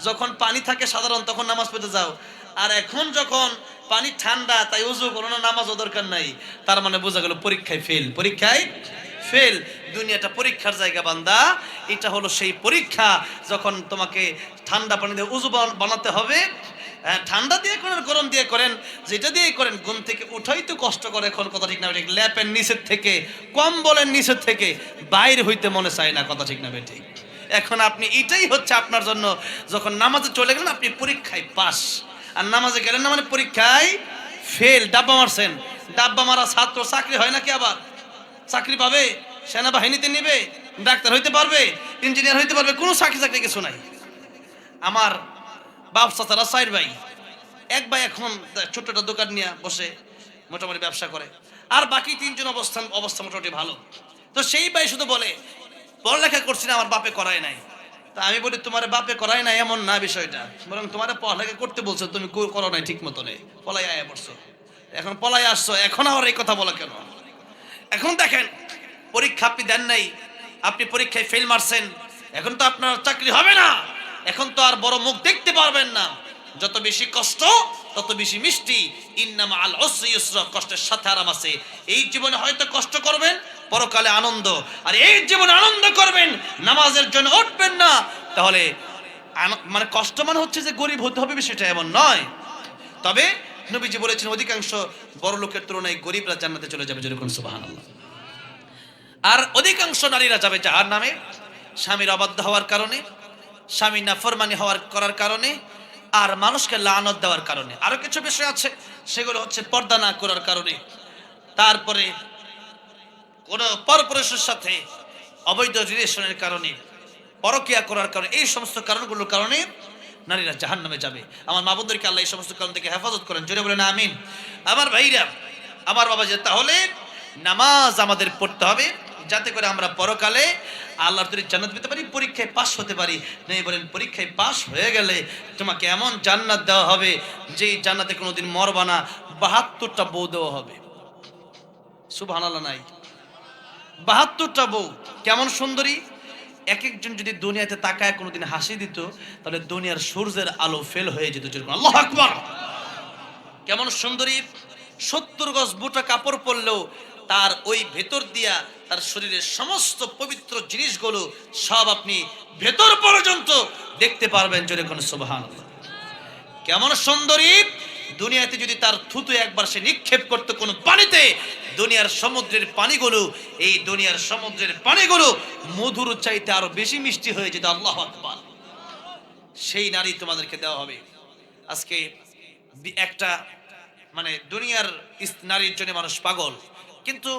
যখন পানি থাকে সাধারণ তখন নামাজ পড়তে যাও, আর এখন যখন পানি ঠান্ডা তাই ওযু করো না, নামাজও দরকার নাই। তার মানে বোঝা গেল পরীক্ষায় ফেল। পরীক্ষায় ফেল। দুনিয়াটা পরীক্ষার জায়গা বান্দা। এটা হলো সেই পরীক্ষা যখন তোমাকে ঠান্ডা পানি দিয়ে ওযু বানাতে হবে। ঠান্ডা দিয়ে করেন, গরম দিয়ে করেন, যেটা দিয়ে করেন, ঘুম থেকে উঠাই তো কষ্ট করে। এখন কথা ঠিক না বেঠিক? ল্যাপের নিচের থেকে, কম্বলের নিচের থেকে বাইরে হইতে মনে চায় না। কথা ঠিক না বেঠিক? এখন আপনি এটাই হচ্ছে আপনার জন্য, যখন নামাজে চলে গেলেন আপনি পরীক্ষায় পাস, আর নামাজে গেলেন না মানে পরীক্ষায় ফেল। ডাব্বা মারছেন, ডাব্বা মারা ছাত্র চাকরি হয় নাকি? আবার চাকরি পাবে? সেনাবাহিনীতে নিবে? ডাক্তার হইতে পারবে? ইঞ্জিনিয়ার হইতে পারবে? কোনো চাকরি কিছু নাই। আমার বাপ চাচারা 4 ভাই। এক ভাই এখন ছোট্ট একটা দোকান নিয়ে বসে মোটামুটি ব্যবসা করে, আর বাকি 3 জন অবস্থা মোটামুটি ভালো। তো সেই ভাই শুধু বলে পড়ালেখা করছি না, আমার বাপে করায় নাই। তা আমি বলি তোমার বাপে করায় নাই এমন না বিষয়টা, বরং তোমার পড়ালেখা করতে বলছো, তুমি করো নাই ঠিক মতো নেই, পলাই আয়া পড়ছো। এখন পলাই আসছো, এখন আবার এই কথা বলা কেন? এখন দেখেন, পরীক্ষা আপনি দেন নাই, আপনি পরীক্ষায় ফেল মারছেন, এখন তো আপনার চাকরি হবে না, এখন তো আর বড় মুখ দেখতে পারবেন না। যত বেশি কষ্ট তত বেশি মিষ্টি। ইন্নামা আল উসরি ইউসরা, কষ্টের সাথে আরাম আছে। এই জীবনে হয়তো কষ্ট করবেন, পরকালে আনন্দ। আর এই জীবনে আনন্দ করবেন, নামাজের জন্য উঠবেন না, তাহলে মানে কষ্ট মানে হচ্ছে যে গরিব হতে হবে সেটা এমন নয়। তবে নবীজি বলেছেন অধিকাংশ বড় লোকের তুলনায় গরিবরা জান্নাতে চলে যাবে। যেরকম সুবহানাল্লাহ। আর অধিকাংশ নারীরা যাবে জাহান্নামে, স্বামীর অবাধ্য হওয়ার কারণে, স্বামী নাফরমানি করার কারণে, আর মানুষকে লানত দেওয়ার কারণে। আরো কিছু বিষয় আছে, সেগুলো হচ্ছে পর্দা না করার কারণে, তারপরে কোন পরপুরুষের সাথে অবৈধ রিলেশনের কারণে, পরকিয়া করার কারণে। এই সমস্ত কারণগুলোর কারণে নারীরা জাহান্নামে যাবে। আমার মা বোনদেরকে আল্লাহ এই সমস্ত কারণ থেকে হেফাজত করেন। জোরে বলেন আমিন। আমার ভাইরা, আমার বাবা যে, তাহলে নামাজ আমাদের পড়তে হবে যাতে করে আমরা পরকালে আল্লাহর তৈরি জান্নাত পেতে পারি, পরীক্ষায় পাস হতে পারি। নেই বলেন পরীক্ষায় পাস হয়ে গেলে তোমাকে এমন জান্নাত দেওয়া হবে যেই জান্নাতে কোনোদিন মরবা না, 72টা বউ দেওয়া হবে। সুবহানাল্লাহ নাই? 72টা বউ, কেমন সুন্দরী! এক একজন যদি দুনিয়াতে তাকায় কোনোদিন হাসি দিত, তাহলে দুনিয়ার সূর্যের আলো ফেল হয়ে যেত। আল্লাহু আকবার! কেমন সুন্দরী! 70 গজ বুটা কাপড় পরলেও তার ওই ভেতর দিয়া তার শরীরের সমস্ত পবিত্র জিনিসগুলো সব আপনি ভেতর পর্যন্ত দেখতে পারবেন। জোরে কোন সুবহানাল্লাহ। কেমন সুন্দরী! দুনিয়াতে যদি তার থুতু একবার সে নিক্ষেপ করতো কোন পানিতে, দুনিয়ার সমুদ্রের পানিগুলো, এই দুনিয়ার সমুদ্রের পানিগুলো মধুর চাইতে আরো বেশি মিষ্টি হয়ে যেত। আল্লাহু আকবার। সেই নারী তোমাদেরকে দেওয়া হবে। আজকে একটা মানে দুনিয়ার নারীর জন্য মানুষ পাগল, কিন্তু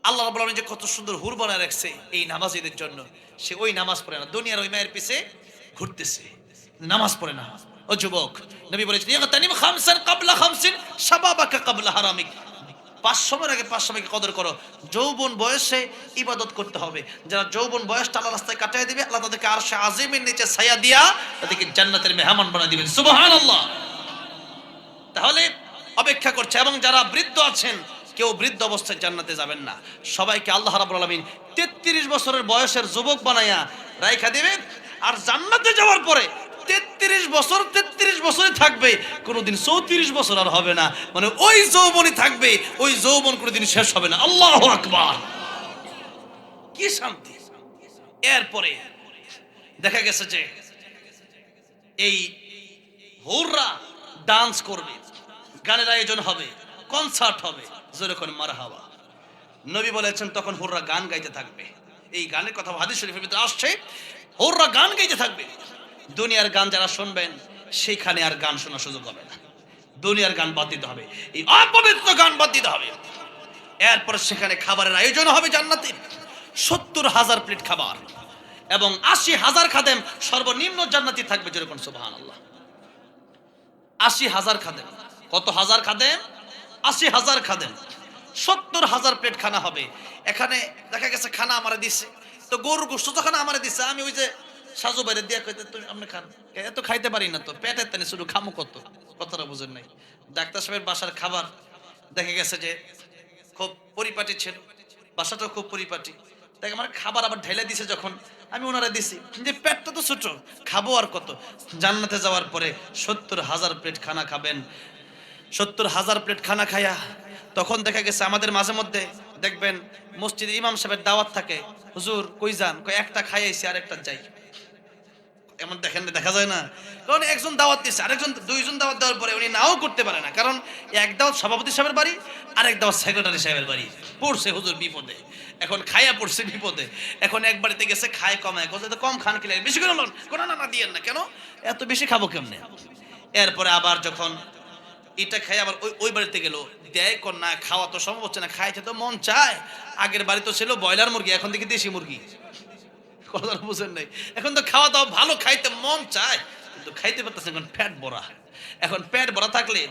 আল্লাহ রাব্বুল আলামিন যে কত সুন্দর হুর বানায় রাখছে এই নামাজীদের জন্য, সে ওই নামাজ পড়ে না, দুনিয়ার ওই মায়ের পিছে ঘুরতেছে, নামাজ পড়ে না। ও যুবক, নবী বলেছেন ইয়াগতানিম খামসান ক্বাবলা খামসিন শাবাবাকা ক্বাবলা হারামিক। 5 সময়ের আগে 5 সময়কে কদর করো। যৌবন বয়সে ইবাদত করতে হবে। যারা যৌবন বয়সটা আল্লাহর রাস্তায় কাটিয়ে দিবে, আল্লাহ তাদেরকে আরশে আজিমের নিচে ছায়া দিয়া তাদেরকে জান্নাতের মেহমান বানিয়ে দিবেন। সুবহানাল্লাহ। তাহলে অপেক্ষা করছে। এবং যারা বৃদ্ধ আছেন, কেউ বৃদ্ধ অবস্থায় জান্নাতে যাবেন না। সবাইকে আল্লাহ রাব্বুল আলামিন 33 বছরের বয়সের যুবক বানায়া রাইখা দিবেন। আর জান্নাতে যাওয়ার পরে 33 বছরই থাকবে, কোনোদিন 34 বছর আর হবে না। মানে ওই যৌবনই থাকবে, ওই যৌবন কোনোদিন শেষ হবে না। আল্লাহু আকবার। কি শান্তি! এরপরে দেখা গেছে যে এই হুররা ডান্স করবে, গানের আয়োজন হবে, কনসার্ট হবে। জোরে কোন মারহাবা। নবী বলেছেন তখন হুররা গান গাইতে থাকবে। এই গানের কথা হাদিস শরীফের ভিতরে আসছে, হুররা গান গাইতে থাকবে। দুনিয়ার গান যারা শুনবেন, সেখানে আর গান শোনার সুযোগ হবে না। দুনিয়ার গান বাদ দিতে হবে, এই অপবিত্র গান বাদ দিতে হবে। এরপর সেখানে খাবারের আয়োজন হবে জান্নাতে। 70,000 প্লেট খাবার এবং 80,000 খাদেম সর্বনিম্ন জান্নাতি থাকবে। যেরকম সুবহানাল্লাহ। 80,000 খাদেম। কত হাজার খাদেম? 80,000 খাদেম। 70,000 প্লেট খানা হবে। এখানে দেখা গেছে খানা আমারে দিছে, তো গরুর গোশত তো খানা আমারে দিছে। আমি ওই যে সাজু বাইরে দিয়া কইতে, তুমি আপনি খান, এত খাইতে পারি না, তো পেটের টানে শুধু খামো কত, কথাটা বুঝেন নাই। ডাক্তার সাহেবের বাসার খাবার দেখা গেছে যে খুব পরিপাটি ছিল, বাসাটাও খুব পরিপাটি। তাই আমার খাবার আবার ঢেলে দিছে যখন, আমি ওনারা দিছি যে পেটটা তো ছোট, খাবো আর কত। জান্নাতে যাওয়ার পরে 70,000 প্লেট খানা খাবেন। 70,000 প্লেট খানা খায়া তখন দেখা গেছে আমাদের মাঝে মধ্যে দেখবেন মসজিদে ইমাম সাহেবের দাওয়াত থাকে, হুজুর কই যান, কই একটা খাইয়াইছি আর একটা যাই। এমন দেখেন, দেখা যায় না? কারণ একজন দাওয়াত দিচ্ছে, আরেকজন, দুইজন দাওয়াত দেওয়ার পরে উনি নাও করতে পারে না, কারণ এক দাওয়াত সভাপতি সাহেবের বাড়ি, আরেক দাওয়াত সেক্রেটারি সাহেবের বাড়ি। পড়ছে হুজুর বিপদে, এখন খাইয়া পড়ছে বিপদে। এখন এক বাড়িতে গেছে, খায় কমায়, তো কম খান কি লাগে, বেশি করে লোন কোনো, না না দিয়েন না, কেন এত বেশি খাবো কেমনে। এরপরে আবার যখন এটা খাই আবার ওই বাড়িতে গেল, দেয় কোন না, খাওয়া তো সম্ভব হচ্ছে না, খাইতে তো মন চায়। আগের বাড়ি তো ছিল ব্রয়লার মুরগি, এখন দেখি দেশি মুরগি। কথা বুঝেন নাই? এখন তো খাওয়া দাওয়া ভালো, খাইতে মন চায়, কিন্তু খাইতে পারতেছে। এখন পেট ভরা। এখন পেট ভরা থাকলে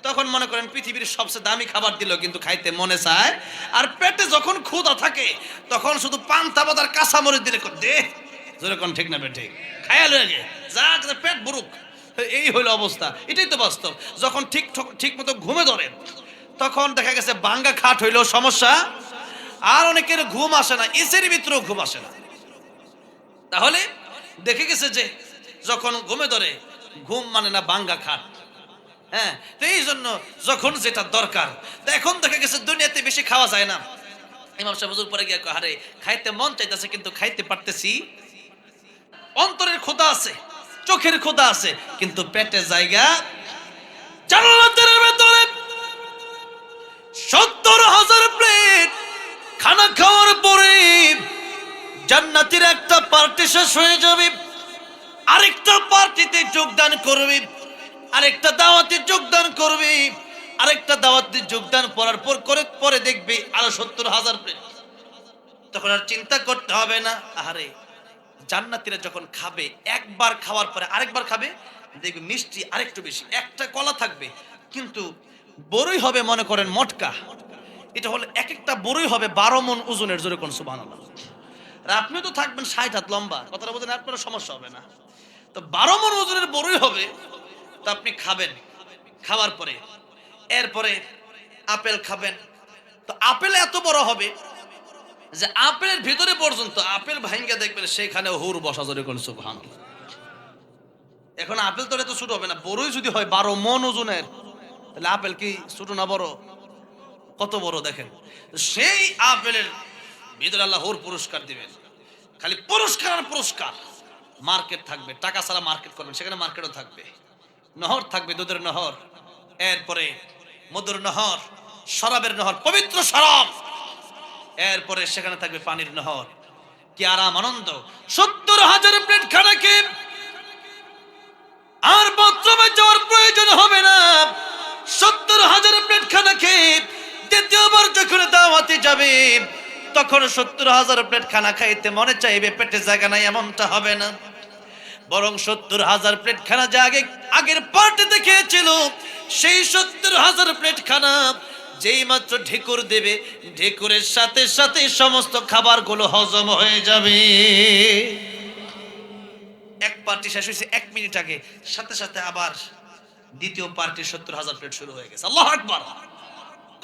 তখন মনে করেন পৃথিবীর সবচেয়ে দামি খাবার দিল, কিন্তু খাইতে মনে চায়। আর পেটে যখন ক্ষুধা থাকে, তখন শুধু পান্তা ভাত আর কাঁচা মরিচ দিলে দে, যেরকম ঠিক না ঠিক খায়া লয়ে গে যা, পেট ভরুক। এই হইল অবস্থা। এটাই তো বাস্তব। যখন ঠিক মতো ঘুমে ধরে, তখন দেখা গেছে বাঙ্গা খাট হইলেও সমস্যা। আর অনেকের ঘুম আসে না, এসের ভিতরেও ঘুম আসে না। তাহলে দেখে গেছে যে যখন ঘুমে ধরে, ঘুম মানে না বাঙ্গা খাট। হ্যাঁ, তো এই জন্য যখন যেটা দরকার, তো এখন দেখা গেছে দুনিয়াতে বেশি খাওয়া যায় না। ইমাম সাহেব হুজুর পরে গিয়ে হারে খাইতে মন চাইতেছে, কিন্তু খাইতে পারতেছি। অন্তরের ক্ষুধা আছে, চোখের ক্ষুধা আছে, কিন্তু পেটে জায়গা। জান্নাতের ভেতরে 70,000 প্লেট খানা খাওয়ার পরে জান্নাতের একটা পার্টি শেষ হয়ে যাবে, আরেকটা পার্টিতে যোগদান করবে, আরেকটা দাওয়াতে যোগদান করবে, আরেকটা দাওয়াতে যোগদান করার পর পরে দেখবে আরো 70,000 প্লেট। তখন আর চিন্তা করতে হবে না। আরে জান্নাতীরা যখন খাবে, একবার খাওয়ার পরে আরেকবার খাবে, দেখবে মিষ্টি আরেকটু বেশি। একটা কলা থাকবে, কিন্তু বড়ই হবে মনে করেন মটকা। এটা হলো এক একটা বড়ই হবে 12 মণ ওজনের। জোরে কোন সুবহানাল্লাহ। আর আপনি তো থাকবেন 60 হাত লম্বা, কথাটা বলতে আপনার সমস্যা হবে না। তো 12 মণ ওজনের বড়ই হবে, তো আপনি খাবেন। খাওয়ার পরে এরপরে আপেল খাবেন, তো আপেল এত বড় হবে যে আপেলের ভিতরে পর্যন্ত আপেল ভাঙ্গা দেখবেন সেখানে হুর বসা। জোরে কোন সুবহানাল্লাহ। এখন আপেল তো এত ছোট হবে না, বড়ই যদি হয় 12 মণ ওজনের, তাহলে আপেল কি ছোট না বড়? কত বড় দেখেন। সেই আপেলের ভিতরে আল্লাহ ওর পুরস্কার দিবেন, খালি পুরস্কার আর পুরস্কার। মার্কেট থাকবে, টাকা ছাড়া মার্কেট করবেন, সেখানে মার্কেটও থাকবে, নহর থাকবে, দুধের নহর, এরপরে মধুর নহর, শরাবের নহর, পবিত্র শরাব, এরপরে সেখানে থাকবে পানির নহর। কি আরাম, আনন্দ। 70,000 প্লেট খানা খেয়ে আর বাথরুমে যাওয়ার প্রয়োজন হবে না। 70,000 প্লেট খানা খেয়ে দ্বিতীয়বার যখন দাওয়াতে যাবে তখন 70,000 প্লেট খানা খাইতে মনে চাইবে, পেটে জায়গা নাই, এমনটা হবে না। বরং 70,000 প্লেট খানা যে আগের পার্টিতে খেয়েছিল, সেই 70,000 প্লেট খানা যেই মাত্র ঢেকুর দেবে, ঢেকুরের সাথে সাথে সমস্ত খাবারগুলো হজম হয়ে যাবে। এক পার্টি শেষ হয়েছে 1 মিনিট আগে, সাথে সাথে আবার দ্বিতীয় পার্টির 70,000 প্লেট শুরু হয়ে গেছে। আল্লাহু আকবার।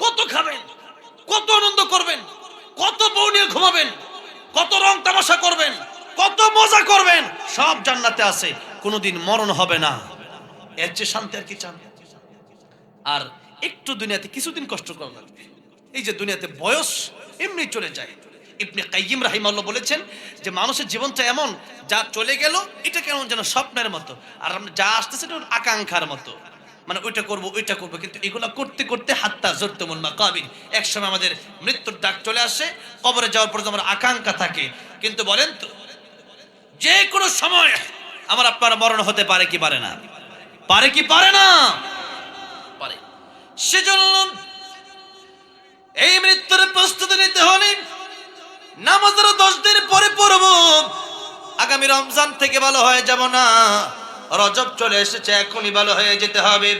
কত খাবেন, কত আনন্দ করবেন, কত বউ নিয়ে ঘুমাবেন, কত রং তামাশা করবেন, কত মজা করবেন, সব জান্নাতে আছে। কোনোদিন মরণ হবে না। এর চেয়ে শান্তি আর কি চান? আর একটু দুনিয়াতে কিছুদিন কষ্ট করা লাগবে। এই যে দুনিয়াতে বয়স এমনি চলে যায়। ইবনে কাইয়িম রাহিমাহুল্লাহ বলেছেন যে মানুষের জীবনটা এমন, যা চলে গেল এটা কেমন যেন স্বপ্নের মতো, আর যা আসতেছে এটা আকাঙ্ক্ষার মতো। মানে ওইটা করব, ওইটা করব, কিন্তু এগুলা করতে করতে হাত্তা জরতুমুল মাকাবির, এক সময় আমাদের মৃত্যুর ডাক চলে আসে। কবরে যাওয়ার পর আমার আকাঙ্ক্ষা থাকে, কিন্তু বলেন তো যে কোনো সময় আমার আপনার মরণ হতে পারে কি পারে না? পারে কি পারে না? পারে। সেজন্য এই মৃত্যুর প্রস্তুতি নিতে হলে নামাজের 10 দিন পরে পড়ব। আগামী রমজান থেকে ভালো হয়ে যাব না, রজব চলে এসেছে, এখনই ভালো হয়ে যেতে হবে।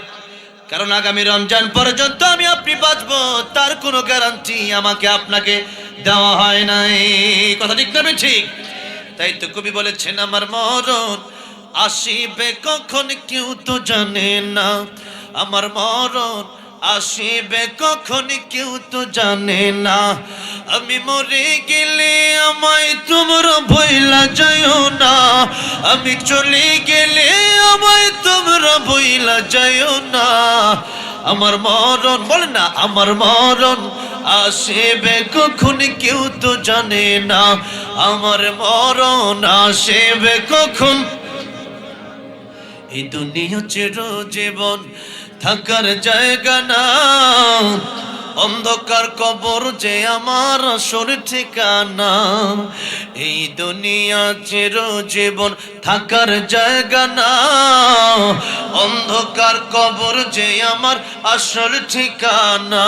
কারণ আগামী রমজান পর্যন্ত আমি আপনি বাঁচবো তার কোনো গ্যারান্টি আমাকে আপনাকে দেওয়া হয় নাই। কথা ঠিক না ঠিক? তাই তো কবি বলেছেন, আমার মরণ আসিবে কখন কেউ তো জানে না, আমার মরণ আসিবে কখন কেউ তো জানে না। আমি মরে গেলে আমায় তোমরা ভুইলা যাইও না, আমি চলে গেলে আমায় তোমরা ভুইলা যাইও না। আমার মরণ, বলেন না, আমার মরণ আসিবে কখন কেউ তো জানে না, আমার মরণ আসিবে কখন। এই দুনিয়া চির জীবন থাকার জায়গা না, অন্ধকার কবর যে আমার আসল ঠিকানা। এই দুনিয়া চির জীবন থাকার জায়গা না, অন্ধকার কবর যে আমার আসল ঠিকানা।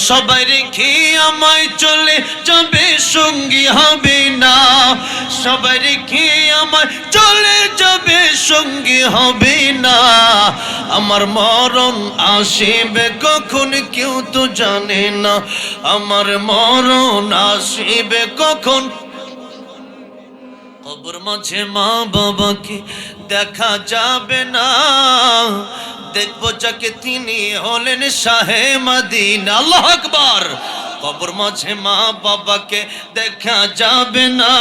সবাই রেখে আমায় চলে যাবে, সঙ্গী হবে না, সবাই রেখে আমায় চলে যাবে, সঙ্গী হবে না। আমার মরণ আসিবে কখন কেউ তো জানে না, আমার মরণ আসিবে কখন। কবর মাঝে মা বাবাকে দেখা যাবে না, দেখবো যাকে তিনি হলেন শাহে মদিনা। আল্লাহু আকবার। কবর মাঝে মা বাবাকে দেখা যাবে না,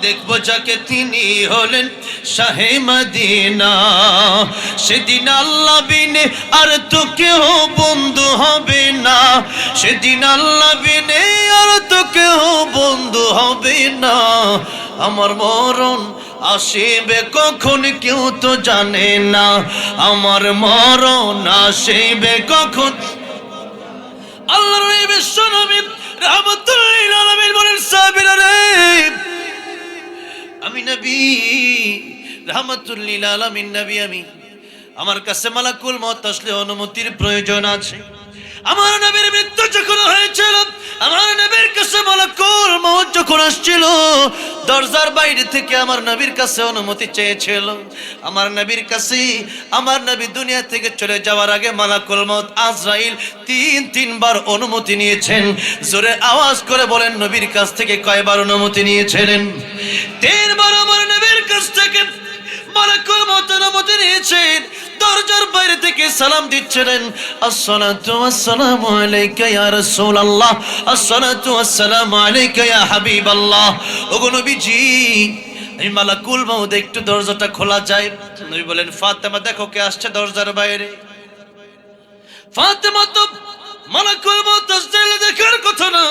দেখবো যাকে তিনি হলেন শাহে মদিনা। সেদিন আল্লাহ বিনে আর তো কেউ বন্ধু হবে না, সেদিন আল্লাহ বিনে আর তো কেউ বন্ধু হবে না। আমার মরণ আসিবে কখন কেউ তো জানে না, আমার মরণ আসিবে কখন। আল্লাহর বিশ্ব নবী রাহমাতুল লিল আলামিন বলেন, সাহাবীরা রে, আমি নবী রাহমাতুল লিল আলামিন নবী, আমি আমার কাছে মালাকুল মউত আসলে অনুমতির প্রয়োজন আছে। আমার নবীর মৃত্যু যখন হয়েছিল, আমার নবীর কাছে মালাকুল মউত যখন আসছিল, দরজার বাইরে থেকে আমার নবীর কাছে অনুমতি চেয়েছিল। আমার নবীর কাছে, আমার নবী দুনিয়া থেকে চলে যাওয়ার আগে মালাকুল মউত আজরাইল 3 বার অনুমতি নিয়েছেন। জোরে আওয়াজ করে বলেন, নবীর কাছ থেকে কয়বার অনুমতি নিয়েছিলেন? 3 বার আমার নবীর কাছ থেকে মালাকুল মউত অনুমতি নিয়েছেন। দরজার বাইরে থেকে সালাম দিচ্ছিলেন, আসসালাতু ওয়াসসালামু আলাইকা ইয়া রাসূলুল্লাহ, আসসালাতু ওয়াসসালামু আলাইকা ইয়া হাবিবাল্লাহ। ওগো নবীজি, এই মালাকুল মউত একটু দরজাটা খোলা যায়? নবী বলেন, ফাতেমা দেখো কে আসছে দরজার বাইরে। ফাতেমা তো মালাকুল মউত আজরাইল দেখার কথা না,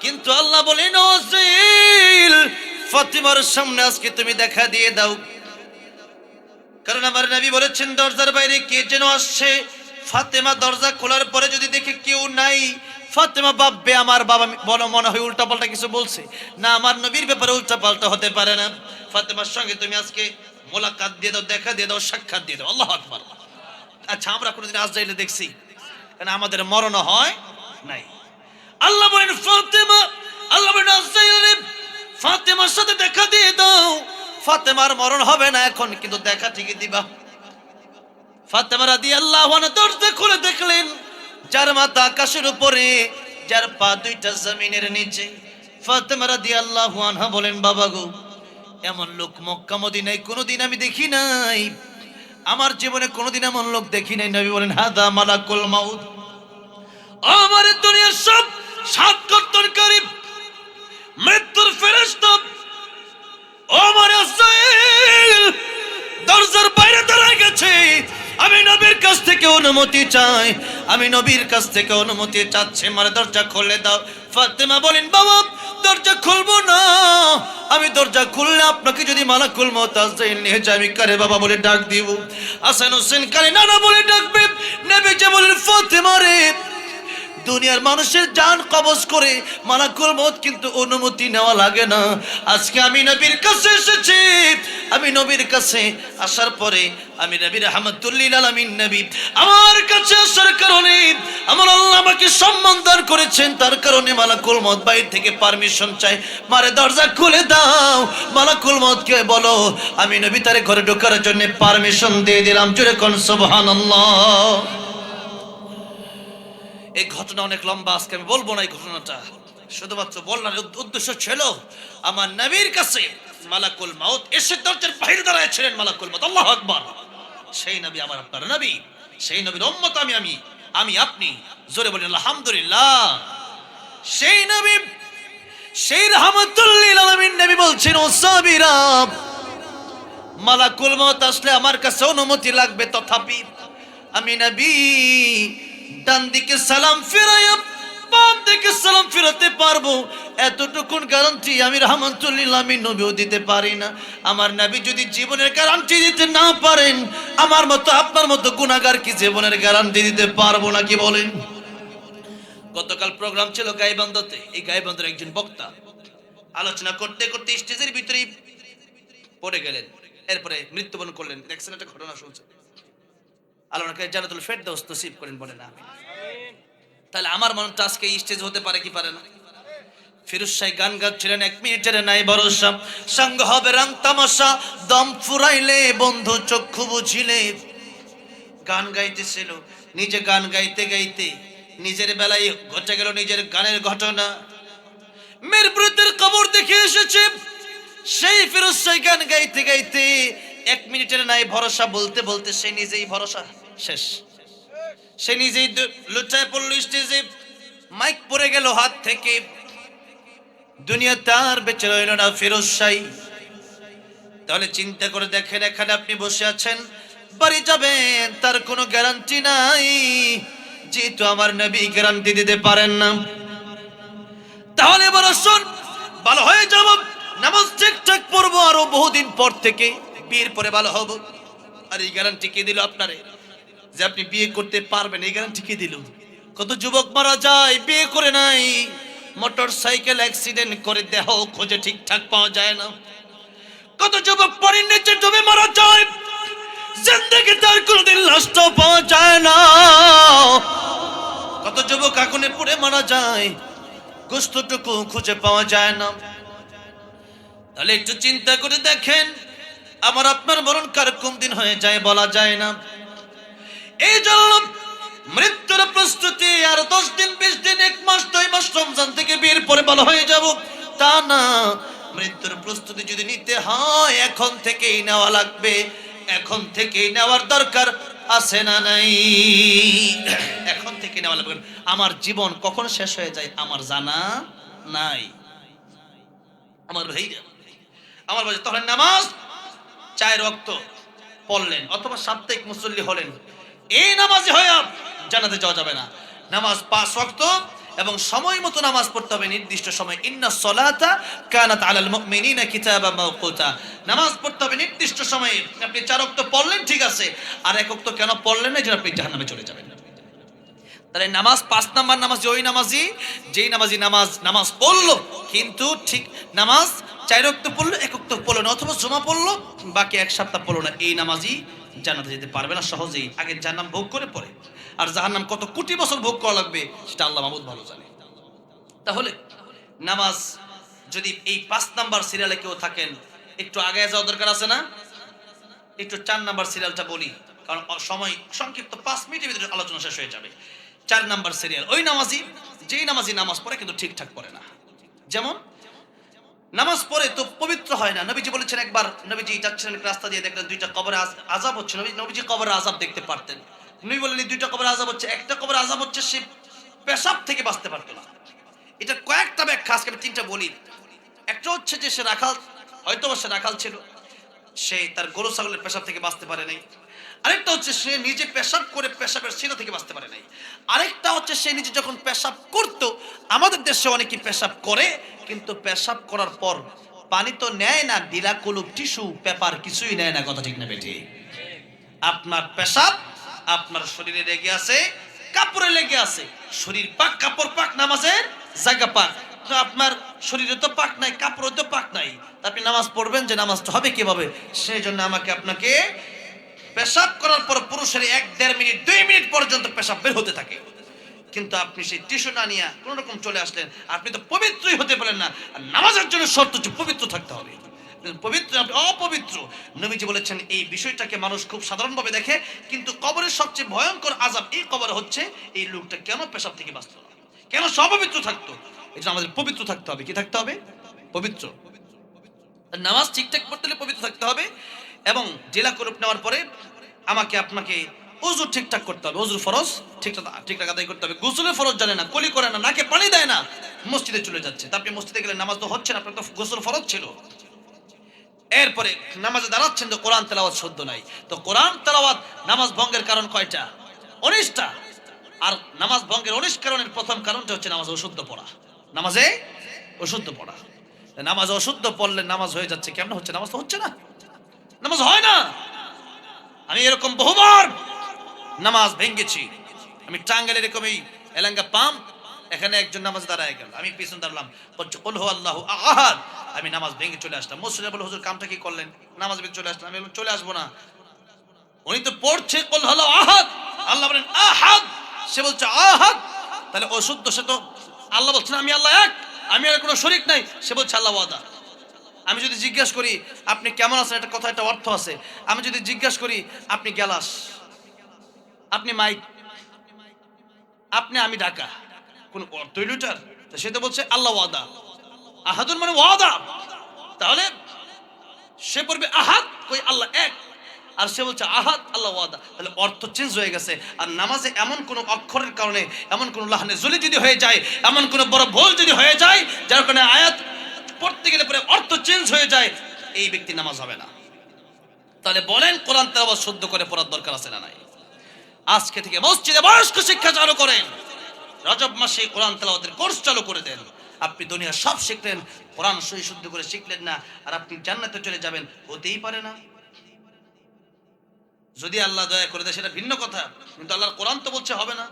কিন্তু আল্লাহ বলেন আজরাইল ফাতিমার সামনে আজকে তুমি দেখা দিয়ে দাও। কারণ আমার নবী বলেছেন দরজার বাইরে কে যেন আসছে। ফাতেমা দরজা খোলার পরে যদি দেখে কেউ নাই, ফাতেমা ভাববে আমার বাবা মনে হয় উল্টাপাল্টা কিছু বলছে, না আমার নবীর ব্যাপারে উল্টাপাল্টা হতে পারে না। ফাতেমার সঙ্গে তুমি আজকে মোলাকাত দিয়ে দাও, দেখা দিয়ে দাও, সাক্ষাৎ দিয়ে দাও। আল্লাহু আকবার। আচ্ছা, আমরা কোনোদিন আজরাইলে দেখছি? কারণ আমাদের মরণ হয় নাই। আল্লাহ বলেন ফাতেমা, আল্লাহ বলেন আজরাইল ফাতেমার সাথে দেখা দিয়ে দাও। ফাতেমার মরণ হবে না এখন, কিন্তু দেখা ঠিকই দিবা। ফাতেমা রাদিয়াল্লাহু আনহা দরজা খুলে দেখলেন যার মাথা আকাশের উপরে, যার পা দুইটা জমিনের নিচে। ফাতেমা রাদিয়াল্লাহু আনহা বলেন বাবা গো, এমন লোক মক্কা মদিনায় কোনোদিন আমি দেখি নাই, আমার জীবনে কোনোদিন এমন লোক দেখি নাই। নবী বলেন হাদা মালাকুল মাউত, আমার দুনিয়ার সব সাত কর্তনকারী মৃত্যুর ফেরেশতা আমার আজরাইল দরজার বাইরে দাঁড়ায় গেছে। আমি নবীর কাছ থেকে অনুমতি চাই, আমি নবীর কাছ থেকে অনুমতি চাচ্ছি, আমার দরজা খুলে দাও। ফাতেমা বলেন বাবা দরজা খুলবো না, আমি দরজা খুললে আপনাকে যদি মালাকুল মউত আজরাইল নিয়ে যায় আমি কারে বাবা বলে ডাক দিব, হাসান হোসেন কারে নানা বলে ডাকবে। নবী যে বলেন ফাতেমা রে, দুনিয়ার মানুষের জান কবজ করে মালাকুল মউত কিন্তু অনুমতি নেওয়া লাগে না। আজকে আমি নবীর কাছে এসেছি, আমি নবীর কাছে আসার পরে আমি নবী রাহমাতুল লিল আলামিন নবী আমার কাছে আসার কারণে আমার আল্লাহ আমাকে সম্মান দান করেছেন, তার কারণে মালাকুল মউত বাইরে থেকে পারমিশন চাই, মারে দরজা খুলে দাও। মালাকুল মউতকে বলো আমি নবী তার ঘরে ঢোকার জন্য পারমিশন দিয়ে দিলাম। জোরে কোন সুবহানাল্লাহ। এই ঘটনা অনেক লম্বা, আজকে আমি বলবো না এই ঘটনাটা, শুধুমাত্র বলার উদ্দেশ্য ছিল আমার নবীর কাছে মালাকুল মউত এসে দরজার বাইরে দাঁড়ায়ছিলেন। মালাকুল মউত, আল্লাহু আকবার। সেই নবী আমার আপনার নবী, সেই নবীর উম্মত আমি আপনি। জোরে বলেন আলহামদুলিল্লাহ। সেই নবী, সেই রাহমাতুল লিল আলামিন নবী বলছেন ও সাহাবীরা, মালাকুল মউত আসলে আমার কাছে অনুমতি লাগবে, তথাপি আমি নবী ডান দিকে সালাম ফিরাইয়া বাম দিকে সালাম ফিরাতে পারবো, এতটুকুন গ্যারান্টি আমি রাহমাতুল লিল আলামিন নবীও দিতে পারি না। আমার নবী যদি জীবনের গ্যারান্টি দিতে না পারেন, আমার মতো আপনার মতো গুনাহগার কি জীবনের গ্যারান্টি দিতে পারবো না? কি বলেন? গতকাল প্রোগ্রাম ছিল গাইবান্ধাতে। এই গাইবান্ধার একজন বক্তা আলোচনা করতে করতে স্টেজের ভিতরেই পড়ে গেলেন, এরপরে মৃত্যুবরণ করলেন। দেখছেন একটা ঘটনা শুনছেন? আল্লাহকে জান্নাতুল ফেরদাউস নসিব করেন, বলেন আমিন। তাহলে আমার মনটা আজকে স্টেজ হতে পারে কি পারে না? ফিরোজ শাহ গান গাচ্ছিলেন, এক মিনিটের নাই ভরসা, সঙ্গ হবে রং তামাশা, দম ফুরাইলে বন্ধু চক্ষু বুঝিলে। গান গাইতেছিল, নিজে গান গাইতে গাইতে নিজের বেলায় ঘটে গেল নিজের গানের ঘটনা। মিরপুরের কবর দেখে এসেছে সেই ফিরোজ শাহ গান গাইতে গাইতে এক মিনিটের নাই ভরসা বলতে বলতে সে নিজেই ভরসা শেষ। সে নিজেই লুচায় পড়ল স্টেজে, মাইক পড়ে গেল হাত থেকে, দুনিয়া তার বেঁচে রইল না ফিরোজ শাহ। তাহলে চিন্তা করে দেখেন, এখানে আপনি বসে আছেন, বাড়ি যাবেন, তার কোনো গ্যারান্টি নাই, যেহেতু আমার নবী গ্যারান্টি দিতে পারেন না। তাহলে বড় শোন, ভালো হয়ে যাব, নামাজ ঠিকঠাক পড়বো, আরো বহুদিন পর থেকে বিয়ের পরে ভালো হব। আর এই গ্যারান্টি কে দিল আপনারে যে আপনি বিয়ে করতে পারবেন? এই গ্যারান্টি কে দিল? কত যুবক মারা যায় বিয়ে করে নাই, মোটর সাইকেল অ্যাক্সিডেন্ট করে দেহ খোঁজে ঠিকঠাক পাওয়া যায় না। কত যুবক পানির নিচে ডুবে মারা যায়, জিন্দেগি তার কোনোদিন লাশটাও পাওয়া যায় না। কত যুবক আগুনে পুড়ে মারা যায়, গোশতটুকু খুঁজে পাওয়া যায় না। তাহলে একটু চিন্তা করে দেখেন, আমার আপনার মরণ কার কোন দিন হয়ে যায় বলা যায় না। এই জন্য মৃত্যুর প্রস্তুতি আর 10 দিন 20 দিন 1 মাস 2 মাস রমজান থেকে বিয়ের পরে ভালো হয়ে যাব তা না। মৃত্যুর প্রস্তুতি যদি নিতে হয় এখন থেকেই নেওয়া লাগবে, এখন থেকেই নেওয়ার দরকার আছে না নাই? এখন থেকে নেওয়া লাগবে। আমার জীবন কখন শেষ হয়ে যায় আমার জানা নাই। আমার ভাইরা, আমার বাজে তখন নামাজ 4 ওয়াক্ত পড়লেন অথবা সাপ্তাহিক মুসল্লি হলেন, এই নামাজি হয়ে জান্নাতে যাওয়া যাবে না। নামাজ 5 ওয়াক্ত এবং সময় মতো নামাজ পড়তে হবে, নির্দিষ্ট সময়। ইন্নাস সালাতা কানাত আলাল মুমিনিনা কিতাবাম মাওকুতা। নামাজ পড়তে হবে নির্দিষ্ট সময়ে। আপনি 4 ওয়াক্ত পড়লেন ঠিক আছে, আর 1 ওয়াক্ত কেন পড়লেন না, যেন আপনি জাহান্নামে চলে যাবেন। তাহলে নামাজ 5 নাম্বার নামাজ ওই নামাজি, যেই নামাজি নামাজ পড়লো কিন্তু ঠিক নামাজ 4 ওয়াক্ত পড়লো, 1 ওয়াক্ত পড়লো না, অথবা জুমা পড়লো বাকি 1 সপ্তাহ পড়লো না, এই নামাজি জান্নাতে যেতে পারবে না সহজেই। আগে জাহান্নাম ভোগ করে পড়ে, আর জাহান্নাম কত কোটি বছর ভোগ করা লাগবে সেটা আল্লাহ মাহমুদ ভালো জানে। তাহলে নামাজ যদি এই 5 নাম্বার সিরিয়ালে কেউ থাকেন, একটু আগে যাওয়া দরকার আছে না? একটু 4 নাম্বার সিরিয়ালটা বলি, কারণ সময় সংক্ষিপ্ত, 5 মিনিটের ভিতরে আলোচনা শেষ হয়ে যাবে। 4 নাম্বার সিরিয়াল ওই নামাজি, যেই নামাজি নামাজ পড়ে কিন্তু ঠিকঠাক পড়ে না। যেমন নামাজ পড়ে তো পবিত্র হয় না। নবীজি বলেছেন, একবার নবীজি যাচ্ছিলেন রাস্তা দিয়ে, দেখলেন 2টা কবরে আযাব হচ্ছে। নবীজি কবরে আযাব দেখতে পারতেন। নবী বললেন, 2টা কবরে আযাব হচ্ছে, একটা কবরে আযাব হচ্ছে সে পেশাব থেকে বাঁচতে পারতো না। এটা কয়েকটা ব্যাখ্যা, আজকে আমি 3টা বলি। একটা হচ্ছে যে সে রাখাল, হয়তো সে রাখাল ছিল, সে তার গরু ছাগলের পেশাব থেকে বাঁচতে পারে নাই। আরেকটা হচ্ছে সে নিজে পেশাব করে পেশাবের ছিটা থেকে বাঁচতে পারে নাই। আরেকটা হচ্ছে সে নিজে যখন পেশাব করতো, আমাদের দেশে অনেকে পেশাব করে কিন্তু পেশাব করার পর পানি তো নেয় না, ডিলা কলুপ টিস্যু পেপার কিছুই নেয় না। কথা ঠিক না বেঠি? আপনার পেশাব আপনার শরীরে লেগে আছে, কাপড়ে লেগে আছে। শরীর পাক, কাপড় পাক, নামাজের জায়গা পাক। তো আপনার শরীরে তো পাক নাই, কাপড়ে তো পাক নাই, আপনি নামাজ পড়বেন যে নামাজটা হবে কিভাবে? সেই জন্য আপনাকে পেশাব করার পর পুরুষের 1-1.5 মিনিট 2 মিনিট পর্যন্ত পেশাব বের হতে থাকে, কিন্তু আপনি সেই টিস্যু না নিয়ে কোন রকম চলে আসলেন, আপনি তো পবিত্রই হতে পারেন না। আর নামাজের জন্য শর্ত হচ্ছে পবিত্র থাকতে হবে। পবিত্র, আপনি অপবিত্র। নবীজি বলেছেন এই বিষয়টাকে মানুষ খুব সাধারণভাবে দেখে, কিন্তু কবরের সবচেয়ে ভয়ঙ্কর আযাব এই কবরে হচ্ছে এই লোকটা কেন পেশাব থেকে বাঁচত না, কেন অপবিত্র থাকতো। এই জন্য আমাদের পবিত্র থাকতে হবে। কি থাকতে হবে? পবিত্র। নামাজ ঠিকঠাক পড়তে হলে পবিত্র থাকতে হবে। এবং জেলা করুপ নেওয়ার পরে আপনাকে ওযু ঠিকঠাক করতে হবে। ওযুর ফরজ ঠিকঠাক আদায় করতে হবে। গোসলের ফরজ জানে না, কলি করে না, নাকে পানি দেয় না, মসজিদে চলে যাচ্ছে। তা আপনি মসজিদে গেলে নামাজ তো হচ্ছে না, আপনার তো গোসল ফরজ ছিল। এরপরে নামাজে দাঁড়াচ্ছেন তো কোরআন তেলাওয়াত শুদ্ধ নাই। তো কোরআন তেলাওয়াত নামাজ ভঙ্গের কারণ কয়টা? 19টা। আর নামাজ ভঙ্গের 19 কারণের প্রথম কারণটা হচ্ছে নামাজে অশুদ্ধ পড়া। নামাজে অশুদ্ধ পড়া। নামাজ অশুদ্ধ পড়লে নামাজ হয়ে যাচ্ছে, কেমন হচ্ছে? নামাজ তো হচ্ছে না, নামাজ হয় না। আমি এরকম বহুবার নামাজ ভেঙ্গেছি। আমি টাঙ্গাইলে এরকম এই এলাঙ্গা পাম্প, এখানে একজন নামাজ দাঁড়ায় গেল, আমি পিছন দাঁড়ালাম, বলছে কুল হু আল্লাহু আহাদ। আমি নামাজ ভেঙে চলে আসলাম। মসজিদে বলে, হুজুর কামটা কি করলেন? নামাজ ভেঙে চলে আসলাম। আমি বললাম চলে আসবো না, উনি তো পড়ছে কুল হু আহাদ, আল্লাহ বলেন আহাদ, সে বলছে আহাদ, তাহলে অশুদ্ধ। সে তো আল্লাহ বলছেন আমি আল্লাহ এক, আমি আর কোনো শরীক নাই, সে বলছে আল্লাহ ওয়াদা। আমি যদি জিজ্ঞাসা করি আপনি কেমন আছেন, একটা কথা, একটা অর্থ আছে। আমি যদি জিজ্ঞাসা করি আপনি গ্যালাস, আপনি মাইক, আপনি আমি ঢাকা, কোন অর্থ লিটার? সে তো বলছে আল্লাহ ওয়াদা, আহাদুন মানে ওয়াদা। তাহলে সে পড়বে আহাদ, কই আল্লাহ এক, আর সে বলছে আহাদ আল্লাহ ওয়াদা, তাহলে অর্থ চেঞ্জ হয়ে গেছে। আর নামাজে এমন কোন অক্ষরের কারণে, এমন কোন লাহনে জলি যদি হয়ে যায়, এমন কোন বড় ভুল যদি হয়ে যায়, যার কারণে আয়াত পড়তে গেলে পরে অর্থ চেঞ্জ হয়ে যায়, এই ব্যক্তি নামাজ হবে না। তাহলে বলেন কোরআন তেলাওয়াত শুদ্ধ করে পড়ার দরকার আছে না নাই? আজকে থেকে মসজিদে বয়স্ক শিক্ষা চালু করেন, রজব মাসে কোরআন তেলাওয়াতের কোর্স চালু করে দেন। আপনি দুনিয়া সব শিখলেন, কোরআন সহি শুদ্ধ করে শিখলেন না, আর আপনি জান্নাতে চলে যাবেন, হতেই পারে না। যদি আল্লাহ দয়া করে দেয় সেটা ভিন্ন কথা, কিন্তু আল্লাহর কোরআন তো বলছে হবে না,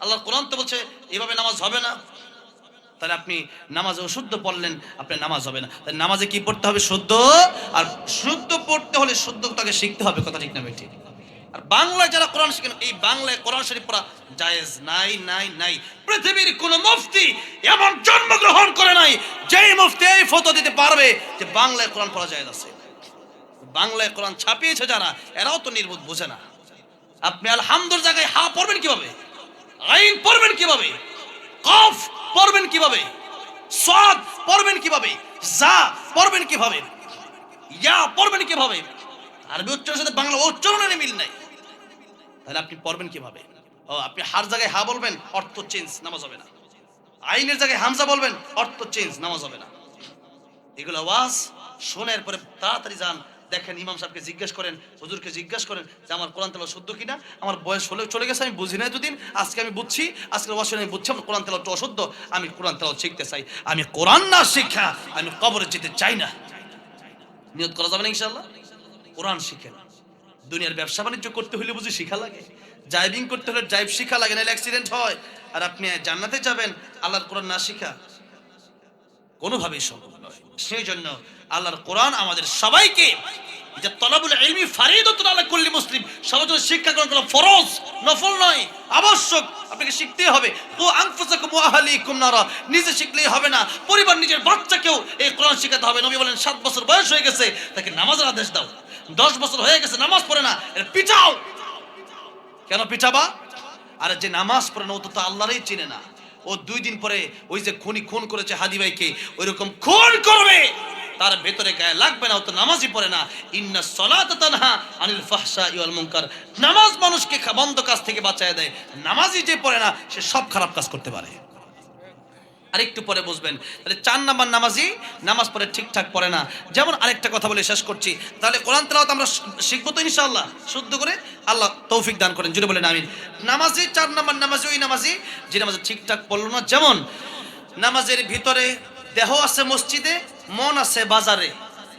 আল্লাহর কোরআন তো বলছে এভাবে নামাজ হবে না। তাহলে আপনি নামাজে অশুদ্ধ পড়লেন, আপনার নামাজ হবে না। তাহলে নামাজে কি পড়তে হবে? শুদ্ধ। আর শুদ্ধ পড়তে হলে শুদ্ধটাকে শিখতে হবে। কথা ঠিক না ঠিক? আর বাংলায় যারা কোরআন শিখেন, এই বাংলায় কোরআন শরীফ পড়া জায়েজ নাই, নাই, নাই। পৃথিবীর কোন মুফতি এমন জন্মগ্রহণ করে নাই যেই মুফতি এই ফতোয়া দিতে পারবে যে বাংলায় কোরআন পড়া জায়েজ আছে। বাংলায় কোরআন ছাপিয়েছে যারা, এরাও তো নির্বোধ, বোঝে না। আপনি আলহামদুর জায়গায় হা পড়বেন কিভাবে? আইন পড়বেন কিভাবে? কফ পড়বেন কিভাবে? সাদ পড়বেন কিভাবে? জা পড়বেন কিভাবে? ইয়া পড়বেন কিভাবে? আরবি উচ্চারণের সাথে বাংলা উচ্চারণের মিল নাই, তাহলে আপনি পড়বেন কিভাবে? ও, আপনি হার জায়গায় হা বলবেন, অর্থ চেঞ্জ, নামাজ হবে না। আইনের জায়গায় হামজা বলবেন, অর্থ চেঞ্জ, নামাজ হবে না। এগুলো ওয়াজ শোনার পরে তাড়াতাড়ি যান, দেখেন ইমাম সাহেবকে জিজ্ঞেস করেন, হুজুরকে জিজ্ঞেস করেন যে আমার কোরআন তেলাওয়াত শুদ্ধ কিনা। আমার বয়স হলেও চলে গেছে, আমি বুঝি না এতদিন, আজকে আমি বুঝছি, আজকের ওয়াজ শুনে আমি বুঝছি আমার কোরআন তেলাওয়াত অশুদ্ধ। আমি কোরআন তেলাওয়াত শিখতে চাই, আমি কোরআন না শিখা আমি কবরে যেতে চাই না। নিয়ত করা যাবে না ইনশাআল্লাহ? কোরআন শিখেন। দুনিয়ার ব্যবসা বাণিজ্য করতে হলে বুঝি শিখা লাগে, ড্রাইভিং করতে হলে ড্রাইভ শিখা লাগে, নাহলে অ্যাক্সিডেন্ট হয়। আর আপনি জান্নাতে যাবেন আল্লাহর কোরআন না শিখা? কোনোভাবেই সম্ভব নয়। সেই জন্য আল্লাহর কোরআন আমাদের সবাইকে, যে তলাবুল ইলমি ফারিদাতুন আলা কুল্লি মুসলিম, সবার জন্য শিক্ষা গ্রহণ করা ফরজ, নফল নয়, আবশ্যক। আপনাকে শিখতেই হবে। কু আনফুসাকুম ওয়া আহলিকুম নারা, নিজে শিখলেই হবে না, পরিবার নিজের বাচ্চাকেও এই কোরআন শেখাতে হবে। নবী বলেন 7 বছর বয়স হয়ে গেছে তাকে নামাজের আদেশ দাও, 10 বছর হয়ে গেছে নামাজ পড়ে না, এর পিটাও। কেন পিটাবা? আরে যে নামাজ পড়ে না ও তো আল্লাহরই চিনে না। ও 2 দিন পরে ওই যে খুন করেছে হাদি ভাইকে, ওইরকম খুন করবে, তার ভেতরে গায়ে লাগবে না, ও তো নামাজই পড়ে না। ইন্না সলাতা তানহা আনিল ফাহশাই ওয়াল মুনকার, নামাজ মানুষকে মন্দ কাজ থেকে বাঁচায় দেয়। নামাজই যে পড়ে না সে সব খারাপ কাজ করতে পারে। আর একটু পরে বুঝবেন। তাহলে 4 নাম্বার নামাজি নামাজ পড়ে ঠিকঠাক পড়ে না। যেমন আরেকটা কথা বলে শেষ করছি, তাহলে কোরআন তেলাওয়াত আমরা শিখবো তো ইনশাআল্লাহ শুদ্ধ করে? আল্লাহ তৌফিক দান করেন, জুড়ে বলেন আমিন। নামাজি 4 নাম্বার নামাজি ওই নামাজি যে নামাজ ঠিকঠাক পড়লো না। যেমন নামাজের ভিতরে দেহ আছে মসজিদে, মন আছে বাজারে,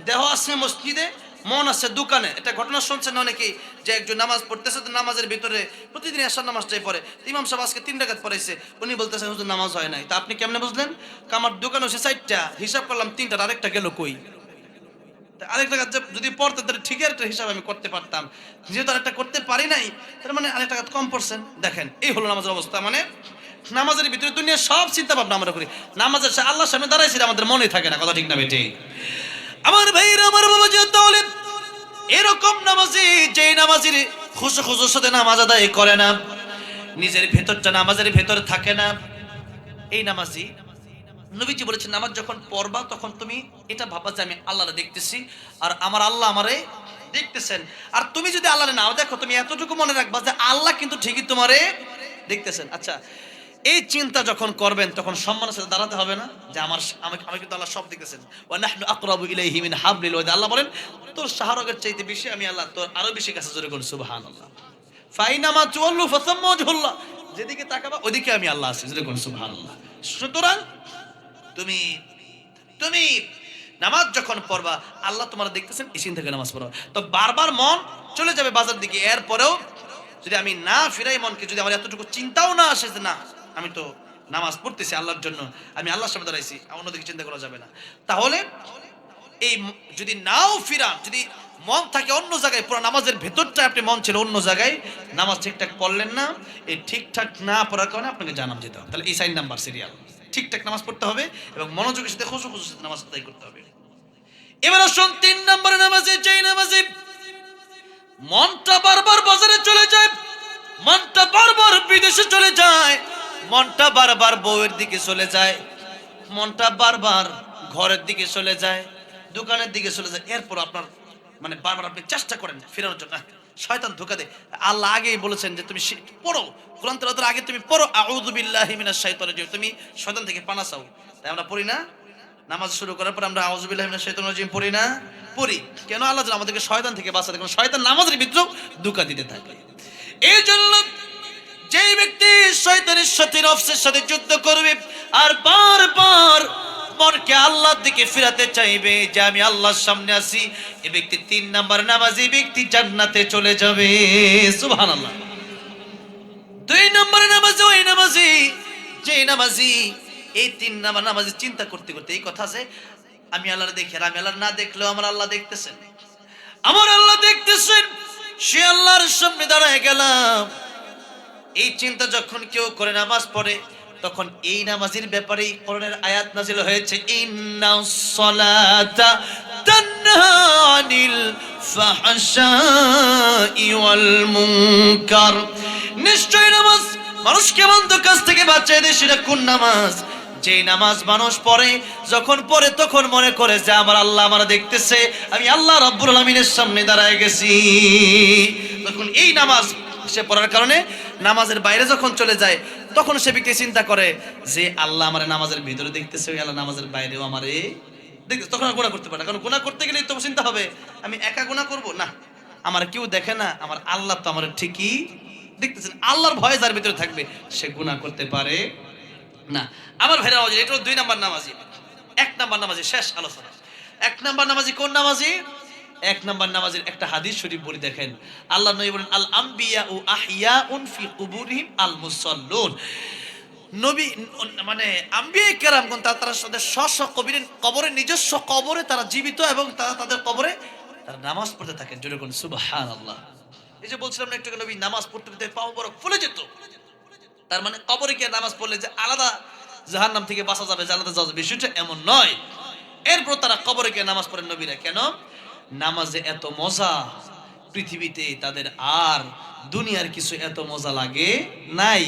দেহ আছে মসজিদে, মন আছে দোকানে। এটা ঘটনা শুনছেন অনেকেই, যে একজন নামাজ পড়তেছে, তো নামাজের ভিতরে প্রতিদিন এশার নামাজটাই পড়ে, ইমাম সাহেব আজকে 3 রাকাত পড়াইছে, উনি বলতেছেন হুজুর নামাজ হয় নাই। তা আপনি কেমনে বুঝলেন? আমার দোকানে হচ্ছে 4টা, হিসাব করলাম 3টার আরেকটা গেল কই? আরেকটা কাজ যদি পড়তে তাহলে ঠিক একটা হিসাব আমি করতে পারতাম, যেহেতু আরেকটা করতে পারি নাই তার মানে আরেকটা কাজ কম পড়ছেন। দেখেন এই হলো নামাজের অবস্থা। মানে নামাজের ভিতরে দুনিয়ার সব চিন্তা ভাবনা আমরা করি, নামাজের আল্লাহর সামনে দাঁড়াইছি আমাদের মনে থাকে না। কথা ঠিক না বেটি? আমার ভাইরা, আমার বাবা, যে তাহলে এরকম নামাজি, যে নামাজির খুশুর সাথে নামাজ আদায় করে না, নিজের ভেতরটা নামাজের ভেতর থাকে না, এই নামাজি, নবীজি বলেছেন নামাজ যখন পড়বা তখন তুমি এটা ভাববা যে আমি আল্লাহরে দেখতেছি আর আমার আল্লাহ আমারে দেখতেছেন। আর তুমি যদি আল্লাহরে নাও দেখো, তুমি এতটুকু মনে রাখবা যে আল্লাহ কিন্তু ঠিকই তোমারে দেখতেছেন। আচ্ছা, এই চিন্তা যখন করবেন তখন সম্মানের সাথে দাঁড়াতে হবে না, যে আমি কিন্তু আল্লাহ সব দেখতেছেন। ওয়া নাহনু আকরাবু ইলাইহি মিন হাবলিল ওয়ারিদ, আল্লাহ বলেন তোর শাহরগের চাইতে বেশি আমি আল্লাহ তোর আরো বেশি কাছে। জোরে বলুন সুবহানাল্লাহ। ফাইনামা তুওয়াল্লু ফাসাম্মা ওয়াজহুল্লাহ, যেদিকে তাকাবা ওইদিকে আমি আল্লাহ আছি। জোরে বলুন সুবহানাল্লাহ। সুতরাং তুমি নামাজ যখন পড়বা আল্লাহ তোমার দেখতেছেন, এই চিন্তা করে নামাজ পড়ো। তো বারবার মন চলে যাবে বাজার দিকে, এরপরেও যদি আমি না ফিরাই মনকে, যদি আমার এতটুকু চিন্তাও না আসে যে না আমি তো নামাজ পড়তেছি আল্লাহর জন্য, আমি আল্লাহর সামনে দাঁড়াইছি, অন্যদিকে চিন্তা করা যাবে না। তাহলে এই যদি নাও ফিরান, যদি মন থাকে অন্য জায়গায়, পুরো নামাজের ভেতরটা আপনি মন ছিল অন্য জায়গায়, নামাজ ঠিকঠাক পড়লেন না, এই ঠিকঠাক না পড়ার কারণে আপনাকে জানাম যেতে হবে। তাহলে এই 4 নাম্বার সিরিয়াল, ঠিকঠাক নামাজ পড়তে হবে এবং মনোযোগের সাথে খুশুর সাথে নামাজ আদায় করতে হবে। এবার আসুন 3 নম্বরের নামাজে, যেই নামাজে মনটা বারবার বাজারে চলে যায়, মনটা বারবার বিদেশে চলে যায়, মনটা বারবার বউয়ের দিকে চলে যায়, মনটা বারবার ঘরের দিকে চলে যায়, দোকানের দিকে চলে যায়, এরপর আপনার মানে বারবার আপনি চেষ্টা করেন ফেরানোর জন্য, শয়তান ধোঁকা দেয়। আল্লাহ আগেই বলেছেন যে তুমি পড়ো, কোরআন তেলাওয়াতের আগে তুমি পড়ো আউযু বিল্লাহি মিনাশ শাইতানির রাজিম, তুমি শয়তান থেকে পানা চাও। তাই আমরা পড়ি না? নামাজ শুরু করার পর আমরা আউযু বিল্লাহি মিনাশ শাইতানির রাজিম পড়ি না? পড়ি। কেন? আল্লাহ যেন আমাদেরকে শয়তান থেকে বাঁচাতে, কারণ শয়তান নামাজের ভিতরেও ধোঁকা দিতে থাকে। এই জন্য যেই ব্যক্তি শয়তানের সাথে নফসের সাথে যুদ্ধ করবে আর বারবার মনকে আল্লাহর দিকে ফিরাতে চাইবে যে আমি আল্লাহর সামনে আছি, এই ব্যক্তি 3 নাম্বার নামাজি ব্যক্তি জান্নাতে চলে যাবে। সুবহানাল্লাহ। 2 নম্বরের নামাজি ওই নামাজি, যে নামাজি এই 3 নাম্বার নামাজি চিন্তা করতে করতে এই কথা আছে আমি আল্লাহর দেখি, আর আমি আল্লাহর না দেখলেও আমার আল্লাহ দেখতেছেন, আমার আল্লাহ দেখতেছেন, সে আল্লাহর সামনে দাঁড়ায় গেলাম। এই চিন্তা যখন কেউ করে নামাজ পড়ে তখন এই নামাজের ব্যাপারে কোরআনের আয়াত নাযিল হয়েছে, ইন্নাস সালাতা তানহা আনিল ফাহশাই ওয়াল মুনকার, নিশ্চয় নামাজ মানুষকে মন্দ কাজ থেকে বাঁচায় দেয়। সেটা কোন নামাজ? যে নামাজ মানুষ পড়ে, যখন পড়ে তখন মনে করে যে আমার আল্লাহ আমার দেখতেছে, আমি আল্লাহ রাব্বুল আলামিনের সামনে দাঁড়ায় গেছি। তখন এই নামাজ সে পড়ার কারণে নামাজের বাইরে যখন চলে যায় তখন সে ব্যক্তি চিন্তা করে যে আল্লাহ আমার নামাজের ভিতরে দেখতেছে, ওই আল্লাহ নামাজের বাইরেও আমারে দেখতে তখন আর গুনাহ করতে পারে না, কারণ গুনাহ করতে গেলেই তো চিন্তা হবে আমি একা গুনাহ করব না, আমার কেউ দেখে না, আমার আল্লাহ তো আমার ঠিকই দেখতেছেন। আল্লাহর ভয় যার ভিতরে থাকবে সে গুনাহ করতে পারে না। আমার ভাইরা, এটা হলো 2 নাম্বার নামাজি। 1 নাম্বার নামাজি শেষ আলোচনা। 1 নাম্বার নামাজি কোন নামাজি? 1 নাম্বার নামাজের একটা হাদিস শরীফ বলি দেখেন। আল্লাহ নবী বলেন, আল আম্বিয়া ও আহিয়াউন ফি কুবুরিহিম আল মুসাল্লুন। নবী মানে আম্বিয়া কেরামগণ তারা তাদের স্ব কবরে, নিজস্ব কবরে তারা জীবিত এবং তারা তাদের কবরে তারা নামাজ পড়তে থাকেন। জোরে কোন সুবহানাল্লাহ। এই যে বলছিলাম না একটু আগে, নবী নামাজ পড়তে পড়তে পা মুবারক ফুলে যেত। তার মানে কবরে গিয়ে নামাজ পড়লে যে আলাদা জাহান্নাম থেকে বাঁচা যাবে, জান্নাতে যাওয়া যাবে, বিষয়টা এমন নয়। এরপর তারা কবরে গিয়ে নামাজ পড়েন নবীরা। কেন? নামাজে এত মজা পৃথিবীতে তাদের আর দুনিয়ার কিছু এত মজা লাগে নাই।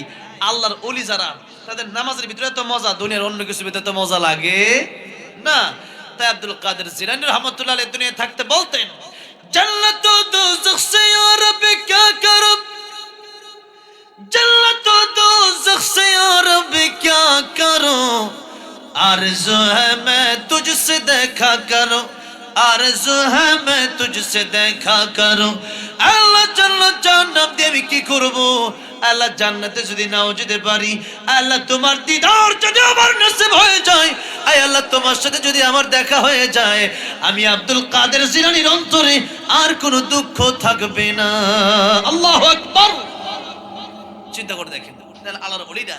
আল্লাহর ওলি যারা, তাদের নামাজের ভিতরে এত মজা, দুনিয়ার অন্য কিছু ভিতরে এত মজা লাগে না। তাই আব্দুল কাদের জিলানী রাহমাতুল্লাহ আলাইহি দুনিয়ায় থাকতে বলতেন, জান্নাত ও দোজখ সে ইয়া রব্বি ক্যা করব, जन्नत और दोज़ख से और अब क्या करूं, आरज़ू है मैं तुझसे देखा करूं, आरज़ू है मैं तुझसे देखा करूं। আল্লাহ জান্নাত জাহান্নাম দিয়ে আমি কি করব? আল্লাহ জান্নাতে যদি নাও যেতে পারি, আল্লাহ তোমার দিদার যদি আমার নসিব হয়ে যায়, আয় আল্লাহ তোমার সাথে যদি আমার দেখা হয়ে যায়, আমি আব্দুল কাদের জিলানীর অন্তরে আর কোনো দুঃখ থাকবে না। আল্লাহু আকবার। চিন্তা করে দেখেন, তাহলে আল্লাহর ওলিরা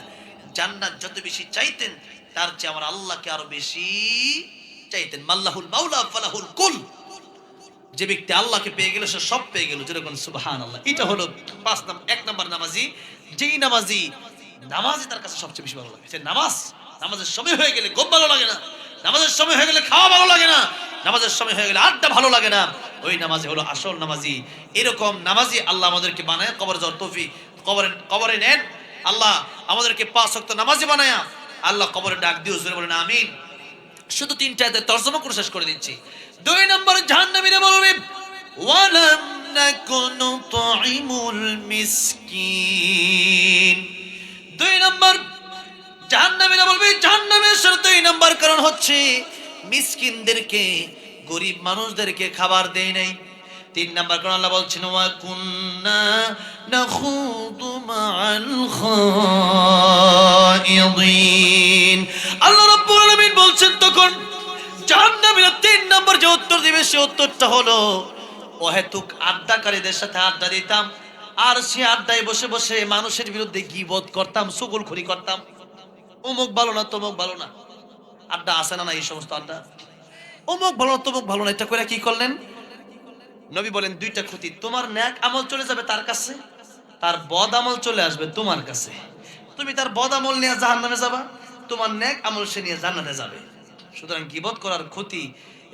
জান্নাত যত বেশি চাইতেন, তার চেয়ে আমার আল্লাহকে আরো বেশি চাইতেন। মাল্লাহুল মাওলা ফালাহুল কুল। যে ব্যক্তি আল্লাহকে পেয়ে গেল সে সব পেয়ে গেল। যেরকম সুবহানাল্লাহ। এটা হলো 1 নাম্বার নামাজি। যেই নামাজি তার কাছে সবচেয়ে বেশি ভালো লাগে। সে নামাজের সময় হয়ে গেলে ঘুম ভালো লাগে না, নামাজের সময় হয়ে গেলে খাওয়া ভালো লাগে না, নামাজের সময় হয়ে গেলে আড্ডা ভালো লাগে না। ওই নামাজি হলো আসল নামাজি। এরকম নামাজি আল্লাহ আমাদেরকে বানায় কবরে যাওয়ার তৌফিক, কবরে নেন আল্লাহ আমাদেরকে 5 ওয়াক্ত নামাজি বানায়া আল্লাহ কবরে ডাক দিও। জোরে বলেন আমিন। শুধু 3টা আয়াতের তরজমা করে শেষ করে দিচ্ছি। 2 নম্বর জাহান্নামীরা বলবে, ওয়ালাম নাকুনু তুইমুল মিসকিন। 2 নম্বর জাহান্নামীরা বলবে, জাহান্নামের 2 নম্বর কারণ হচ্ছে মিসকিনদেরকে, গরিব মানুষদেরকে খাবার দেয় নাই। 3 নম্বর কারণ আল্লাহ বলছেন, ওয়া কুন্না নাখুদু মাআল খায়িদিন। আল্লাহ রাব্বুল আলামিন বলছেন তখন জাহান্নামীরা 3 নম্বর যে উত্তর দিবে, সে উত্তরটা হলো, অহেতুক আড্ডাকারীদের সাথে আড্ডা দিতাম, আর সে আড্ডায় বসে বসে মানুষের বিরুদ্ধে গীবত করতাম, চুগলখড়ি করতাম, অমুক ভালো না তমুক ভালো না। আড্ডা আছে না এই সমস্ত আড্ডা, অমুক ভালো না তমুক ভালো না। এটা করে কি করলেন? নবী বলেন 2টা ক্ষতি। তোমার নেক আমল চলে যাবে তার কাছে, তার বদ আমল চলে আসবে তোমার কাছে। তুমি তার বদ আমল নিয়ে জাহান্নামে যাবা, তোমার নেক আমল সে নিয়ে জান্নাতে যাবে। সুতরাং গীবত করার ক্ষতি,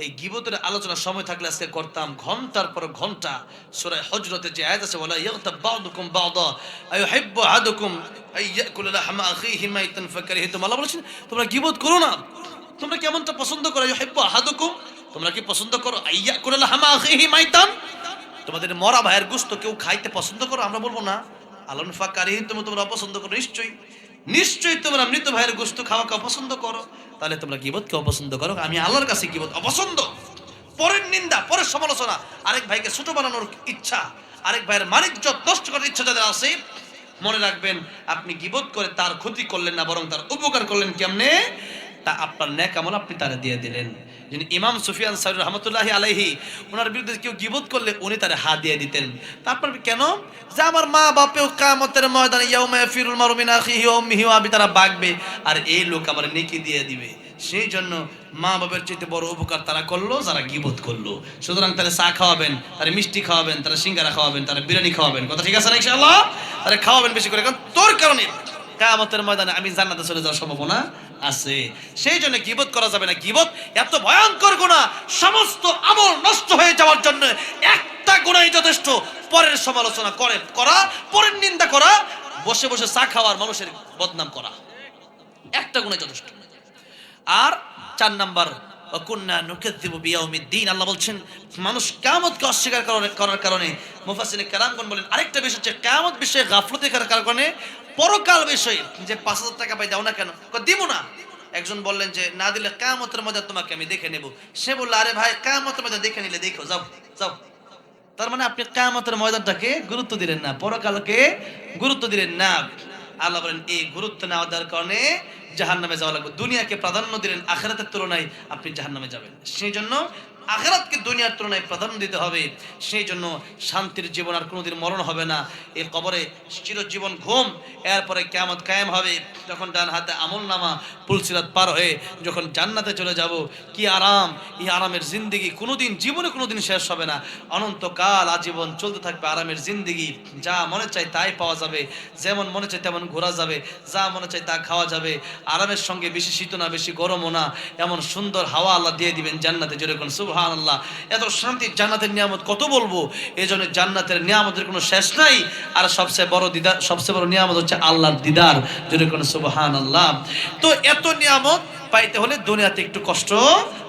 এই গীবতের আলোচনা সময় থাকলে আজকে করতাম ঘন্টার পর ঘন্টা। সূরা হজরতে যে আয়াত আছে, ওয়ালা ইয়াগতাব বা'দুকুম বা'দা আইয়ুহিব্বু আহাদুকুম আইয়াকুলা লাহমা আখিহি মাইতান ফাকারিহতুম। আল্লাহ বলেছেন তোমরা গীবত করো না। তোমরা কেমনটা পছন্দ করো? ইউহিব্বু আহাদুকুম, তোমরা কি পছন্দ করো আইয়াকুলা লাহমা আখিহি মাইতান, তোমাদের মরা ভাইয়ের গোশত কেউ খাইতে পছন্দ করো? আমরা বলবো না। আল্লাহ ফাকারিহতুম, তোমরা পছন্দ করো। নিশ্চয়ই তোমরা মৃত ভাইয়ের গোশত খাওয়া পছন্দ করো। তাহলে তোমরা গীবত কে অপছন্দ করো? আমি আল্লাহর কাছে গীবত অপছন্দ। পরের নিন্দা, পরের সমালোচনা, আরেক ভাইকে ছোট বানানোর ইচ্ছা, আরেক ভাইয়ের মানিজ্যত নষ্ট করার ইচ্ছা যাদের আছে, মনে রাখবেন আপনি গীবত করে তার ক্ষতি করলেন না, বরং তার উপকার করলেন। কেমনে? তা আপনার নেক আমল আপনি তারে দিয়ে দিলেন। যিনি ইমাম সুফিয়ান সাউরি রহমতুল্লাহি আলাইহি, ওনার বিরুদ্ধে কেউ গীবত করলে উনি তারে হাত দিয়ে দিতেন। তা আপনার কেন? যে আমার মা বাপেও কিয়ামতের ময়দানে ইয়াউমা ইয়াফিরুল মারউ মিন আখিহি ওয়া উম্মিহি ওয়া আবি, তারা বাগবে, আর এই লোক আমার নেকি দিয়ে দিবে। সেই জন্য মা বাবার চাইতে বড় উপকার তারা করলো যারা গীবত করলো। সুতরাং তারা চা খাওয়াবেন, তারা মিষ্টি খাওয়াবেন, তারা সিঙ্গারা খাওয়াবেন, তারা বিরিয়ানি খাওয়াবেন। কথা ঠিক আছে না ইনশাআল্লাহ? তারা খাওয়াবেন বেশি করে, কারণ তোর কারণে কিয়ামতের ময়দানে আমি জান্নাতে চলে যাওয়ার সম্ভাবনা আছে। সেই জন্য গীবত করা যাবে না। গীবত এত ভয়ঙ্কর গুনাহ, সমস্ত আমল নষ্ট হয়ে যাওয়ার জন্য একটা গুনাহই যথেষ্ট। পরের সমালোচনা করা, পরের নিন্দা করা, বসে বসে চা খাওয়ার, মানুষের বদনাম করা, একটা গুনাহ যথেষ্ট। আর 4 নাম্বার, ওয়াকুন্না নুকাযযিবু বিয়াউমিদ্দিন। আল্লাহ বলছেন মানুষ কিয়ামতকে অস্বীকার করার কারণে, মুফাসসিরিন কেরামগণ বলেন আরেকটা বিষয় হচ্ছে কিয়ামত বিষয়ে গাফলতি করার কারণে, পরকাল বিষয়ে যে 5000 টাকা পাই দাও না কেন? দিব না। একজন বললেন যে না দিলে কিয়ামতের ময়দানে তোমাকে আমি দেখে নেব। সে বলল আরে ভাই কিয়ামতের ময়দানে দেখে নিলে দেখো, যাও যাও। তার মানে আপনি কিয়ামতের ময়দানটাকে গুরুত্ব দিলেন না, পরকালকে গুরুত্ব দিলেন না। আল্লাহ বলেন এই গুরুত্ব না দেওয়ার কারণে জাহান্নামে যাওয়া লাগবে। দুনিয়াকে প্রাধান্য দিলেন, আখিরাতের তুলনায় আপনি জাহান্নামে যাবেন। সেই জন্য আখিরাতকে দুনিয়ার তুলনায় প্রাধান্য দিতে হবে। সেই জন্য শান্তির জীবন, আর কোনোদিন মরণ হবে না। এই কবরে চিরজীবন ঘুম, এরপরে কিয়ামত কায়েম হবে। যখন ডান হাতে আমলনামা পুলসিরাত পার হয়ে যখন জান্নাতে চলে যাব, কি আরাম! এই আরামের জিন্দেগি কোনোদিন জীবনে কোনোদিন শেষ হবে না, অনন্তকাল আজীবন চলতে থাকবে আরামের জিন্দেগি। যা মনে চায় তাই পাওয়া যাবে, যেমন মনে চায় তেমন ঘোরা যাবে, যা মনে চায় তা খাওয়া যাবে। আরামের সঙ্গে বেশি শীত না বেশি গরমও না, এমন সুন্দর হাওয়া আল্লাহ দিয়ে দিবেন জান্নাতে। যেরকম সুবহানাল্লাহ, এত শান্তি জান্নাতের নিয়ামত কত বলবো। এই জন্য জান্নাতের নিয়ামতের কোনো শেষ নাই। আর সবচেয়ে বড় দিদার, সবচেয়ে বড় নিয়ামত হচ্ছে আল্লাহর দিদার। যেরকম সুবহানাল্লাহ। তো এত নিয়ামত পাইতে হলে দুনিয়াতে একটু কষ্ট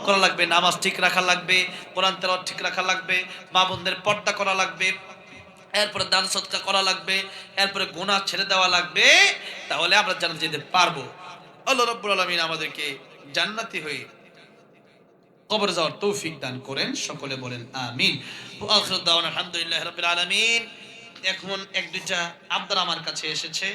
করা লাগবে, নামাজ ঠিক রাখা লাগবে, কোরআন তেলাওয়াত ঠিক রাখা লাগবে, মা বোনদের পর্দা করা লাগবে, এরপরে দান সদকা করা লাগবে, এরপরে গুনাহ ছেড়ে দেওয়া লাগবে। তাহলে আমরা জান্নাতে যেতে পারবো। আল্লাহ রাব্বুল আলামিন আমাদেরকে জান্নাতি হয়ে কবর যাওয়ার তৌফিক দান করেন। সকলে বলেন আমিন। ওয়া আখিরু দাওয়ানা আলহামদুলিল্লাহি রাব্বিল আলামিন। এখন এক দুইটা আবদার আমার কাছে এসেছে।